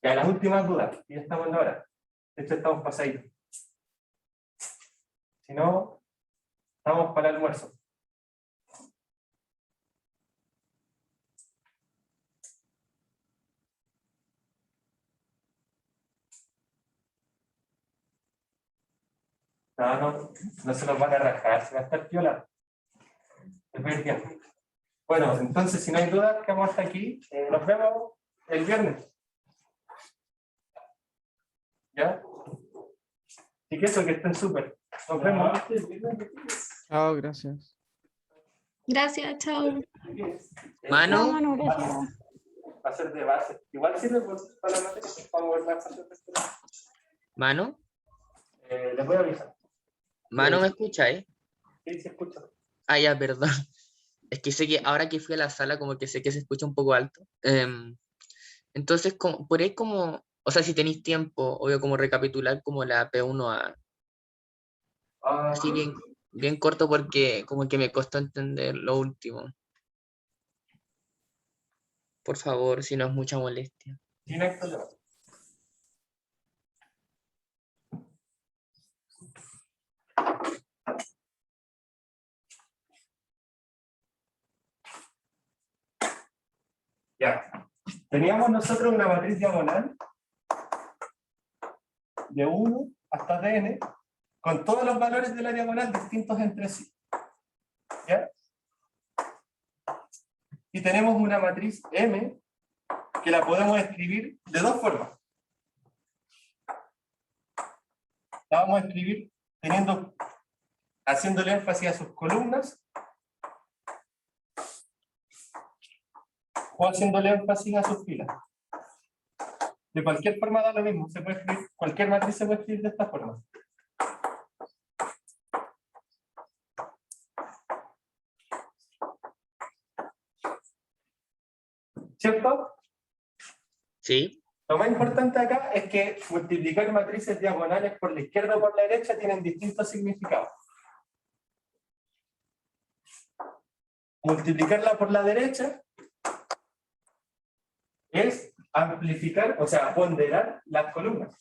Ya las últimas dudas, y ya estamos en la hora. De hecho, estamos pasaditos. Si no, estamos para el almuerzo. No se los van a rajar, se va a estar piola. Después tiempo. Bueno, entonces, si no hay dudas, quedamos hasta aquí. Nos vemos el viernes. ¿Ya? Y que eso, que estén súper. Nos vemos. Chao, gracias. Gracias, chao. Manu. No, Manu, gracias. Va a ser de base. Igual sirve para la materia, para mover más fácil. Manu, Les voy a avisar. Manu, ¿me escucha, eh? Sí, se escucha. Ah, ya, perdón. Es que sé que ahora que fui a la sala, como que sé que se escucha un poco alto. Entonces, por ahí como, o sea, si tenéis tiempo, obvio, como recapitular como la P1A. Así bien corto porque como que me costó entender lo último. Por favor, si no es mucha molestia. Sí, no hay problema. Ya. Teníamos nosotros una matriz diagonal de 1 hasta Dn con todos los valores de la diagonal distintos entre sí. ¿Ya? Y tenemos una matriz M que la podemos escribir de dos formas. La vamos a escribir haciéndole énfasis a sus columnas o haciéndole énfasis a sus filas. De cualquier forma da lo mismo, se puede escribir, cualquier matriz se puede escribir de esta forma. ¿Cierto? Sí. Lo más importante acá es que multiplicar matrices diagonales por la izquierda o por la derecha tienen distintos significados. Multiplicarla por la derecha es amplificar, o sea, ponderar las columnas.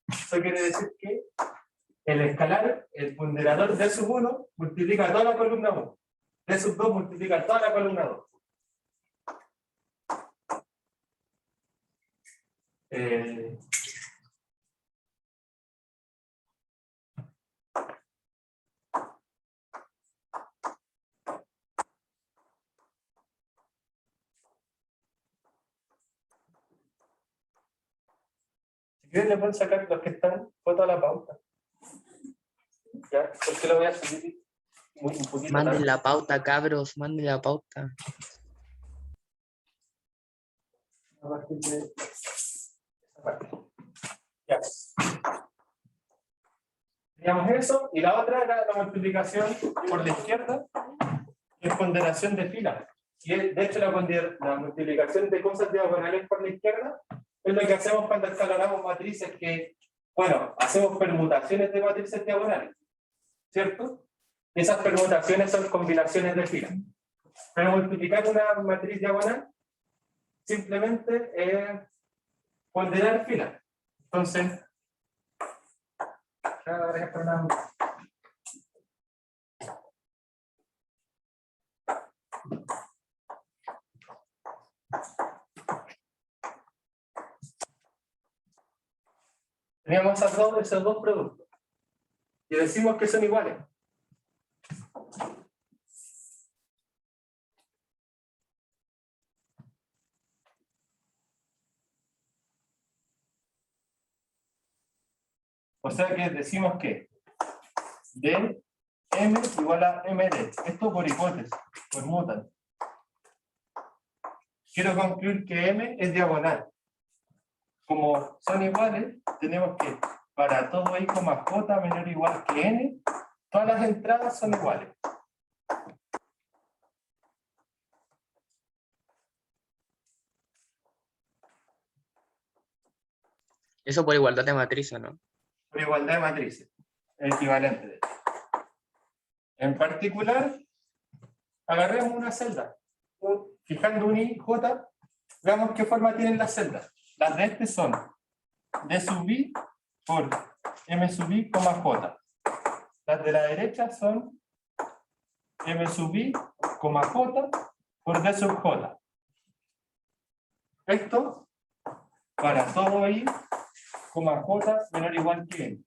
Eso quiere decir que el escalar, el ponderador de sub 1 multiplica toda la columna 1. De sub 2 multiplica toda la columna 2. Si quieren le pueden sacar los que están foto a la pauta. ¿Ya? Porque lo voy a subir un poquito. Manden tarde. la pauta, cabros, manden la pauta. A partir de esa parte. Ya. Teníamos eso, y la otra era la multiplicación por la izquierda, que es ponderación de fila. Y de hecho la multiplicación de cosas diagonales por la izquierda es lo que hacemos cuando escalonamos matrices que, bueno, hacemos permutaciones de matrices diagonales, ¿cierto? Esas permutaciones son combinaciones de filas. Para multiplicar una matriz diagonal, simplemente ponderar filas. Entonces, teníamos esos dos productos y decimos que son iguales. O sea que decimos que D M igual a MD. Esto por hipótesis, por mutan. Quiero concluir que M es diagonal. Como son iguales, tenemos que para todo I, J menor o igual que N, todas las entradas son iguales. Eso por igualdad de matriz, ¿no? Por igualdad de matrices. Equivalente. De hecho. En particular, agarremos una celda. Fijando un I, J, veamos qué forma tienen las celdas. Las de este son D sub I por M sub I, J. Las de la derecha son M sub I, J por D sub J. Esto para todo I, J menor o igual que N.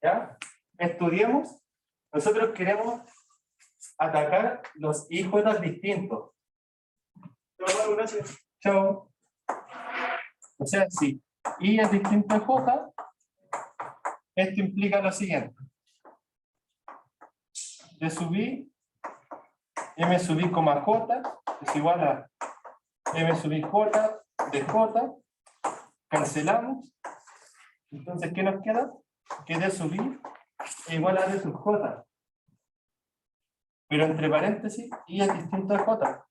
¿Ya? Estudiemos. Nosotros queremos atacar los IJ distintos. Chao. O sea, si I es distinto de J, esto implica lo siguiente. D sub I, M sub I, J es igual a M sub I, J de J. Cancelamos. Entonces, ¿qué nos queda? Que D sub I es igual a D sub J. Pero entre paréntesis, I es distinto de J.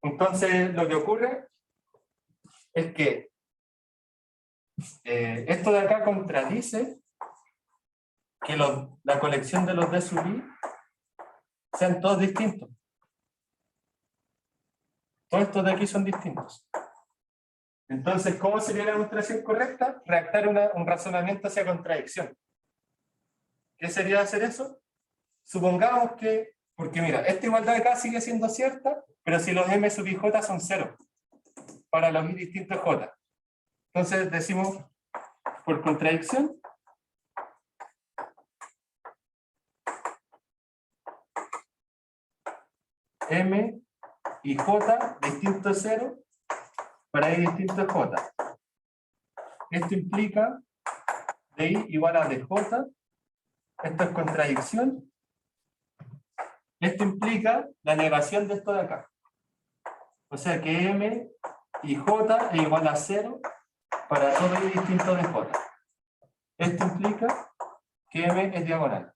Entonces, lo que ocurre es que esto de acá contradice que la colección de los D sub I sean todos distintos. Todos estos de aquí son distintos. Entonces, ¿cómo sería la demostración correcta? Redactar un razonamiento hacia contradicción. ¿Qué sería hacer eso? Supongamos que Porque mira, esta igualdad de acá sigue siendo cierta, pero si los m sub i j son 0 para los i distintos j. Entonces decimos, por contradicción, m y j distinto de 0 para i distinto de j. Esto implica di igual a dj. Esto es contradicción. Esto implica la negación de esto de acá. O sea que m y j es igual a 0 para todo i distinto de j. Esto implica que m es diagonal.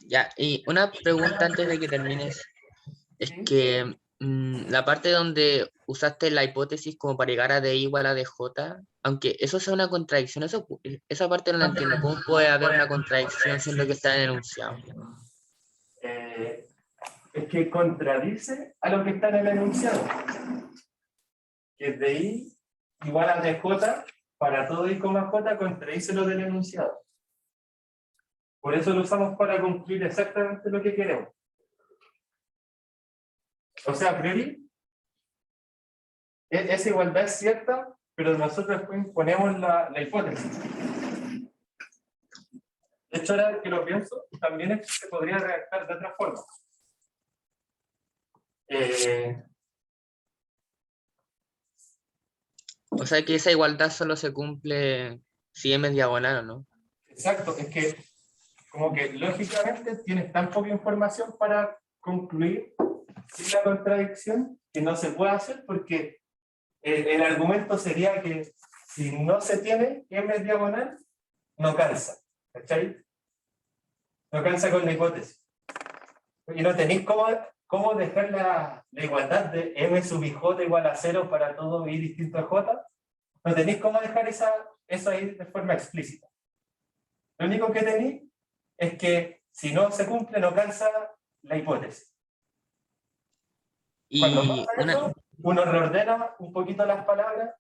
Ya, y una pregunta antes de que termines. Es ¿Sí? que la parte donde usaste la hipótesis como para llegar a d igual a dj, aunque eso sea una contradicción, esa parte no la entiendo. ¿Cómo puede haber una contradicción siendo que está en el enunciado? Es que contradice a lo que está en el enunciado. Que de i igual a dj para todo i, j contradice lo del enunciado. Por eso lo usamos para concluir exactamente lo que queremos. O sea, a priori, esa igualdad es cierta, pero nosotros después ponemos la hipótesis. De hecho, ahora que lo pienso, también se podría redactar de otra forma. O sea que esa igualdad solo se cumple si m es diagonal o no. Exacto, es que como que lógicamente tienes tan poca información para concluir sin la contradicción que no se puede hacer porque el argumento sería que si no se tiene m es diagonal, no calza. ¿Cachai? No calza con la hipótesis. Y no tenéis cómo dejar la igualdad de m sub i j igual a 0 para todo i distinto a j. No tenéis cómo dejar eso ahí de forma explícita. Lo único que tenéis es que si no se cumple, no calza la hipótesis. Cuando Y pasa eso, uno reordena un poquito las palabras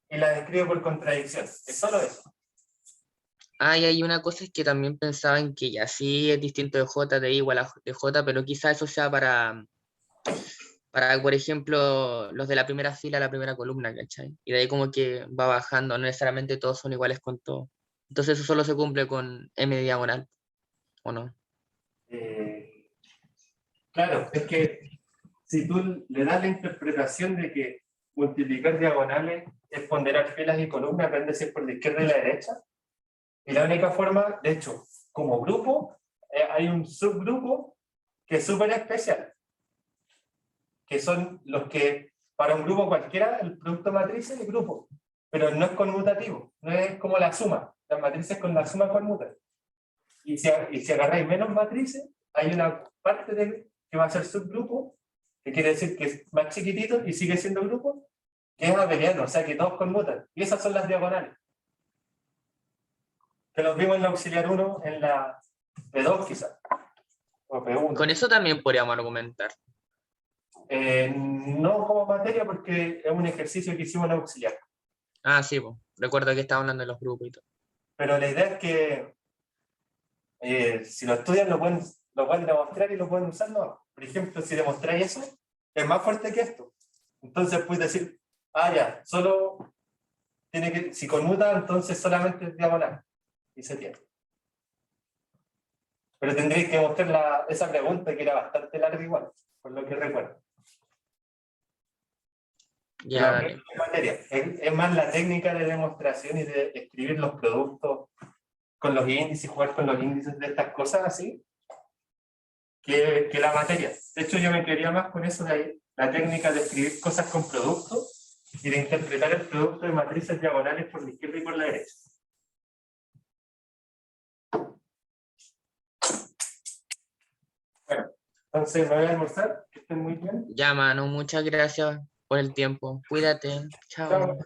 y las describe por contradicción. Es solo eso. y hay una cosa es que también pensaba en que ya sí es distinto de j, de i igual a de j, pero quizá eso sea para, por ejemplo, los de la primera fila, la primera columna, ¿cachai? Y de ahí como que va bajando, no necesariamente todos son iguales con todo. Entonces eso solo se cumple con m diagonal, ¿o no? Claro, es que si tú le das la interpretación de que multiplicar diagonales es ponderar filas y columnas, aprendes si es por la izquierda y la derecha. Y la única forma, de hecho, como grupo, hay un subgrupo que es súper especial, que son los que, para un grupo cualquiera, el producto matriz es el grupo, pero no es conmutativo, no es como la suma, las matrices con la suma conmutan. Y si agarráis menos matrices, hay una parte que va a ser subgrupo, que quiere decir que es más chiquitito y sigue siendo grupo, que es abeliano, o sea que todos conmutan. Y esas son las diagonales. Que los vimos en la auxiliar 1, en la P2 quizás, o P1. Con eso también podríamos argumentar. No como materia porque es un ejercicio que hicimos en auxiliar. Sí, pues. Recuerdo que estaba hablando de los grupos y todo. Pero la idea es que si lo estudian lo pueden demostrar y lo pueden usar, no. Por ejemplo, si demostráis eso, es más fuerte que esto. Entonces puedes decir, ya, solo tiene que, si conmuta, entonces solamente es diagonal. Y se tiene. Pero tendréis que mostrar esa pregunta que era bastante larga igual, por lo que recuerdo. Ya, Pero materia. Es más la técnica de demostración y de escribir los productos con los índices, jugar con los índices de estas cosas así, que la materia. De hecho, yo me quería más con eso de ahí, la técnica de escribir cosas con productos y de interpretar el producto de matrices diagonales por la izquierda y por la derecha. Bueno, entonces me voy a almorzar, que estén muy bien. Ya, mano, muchas gracias por el tiempo. Cuídate. Chao. Chao.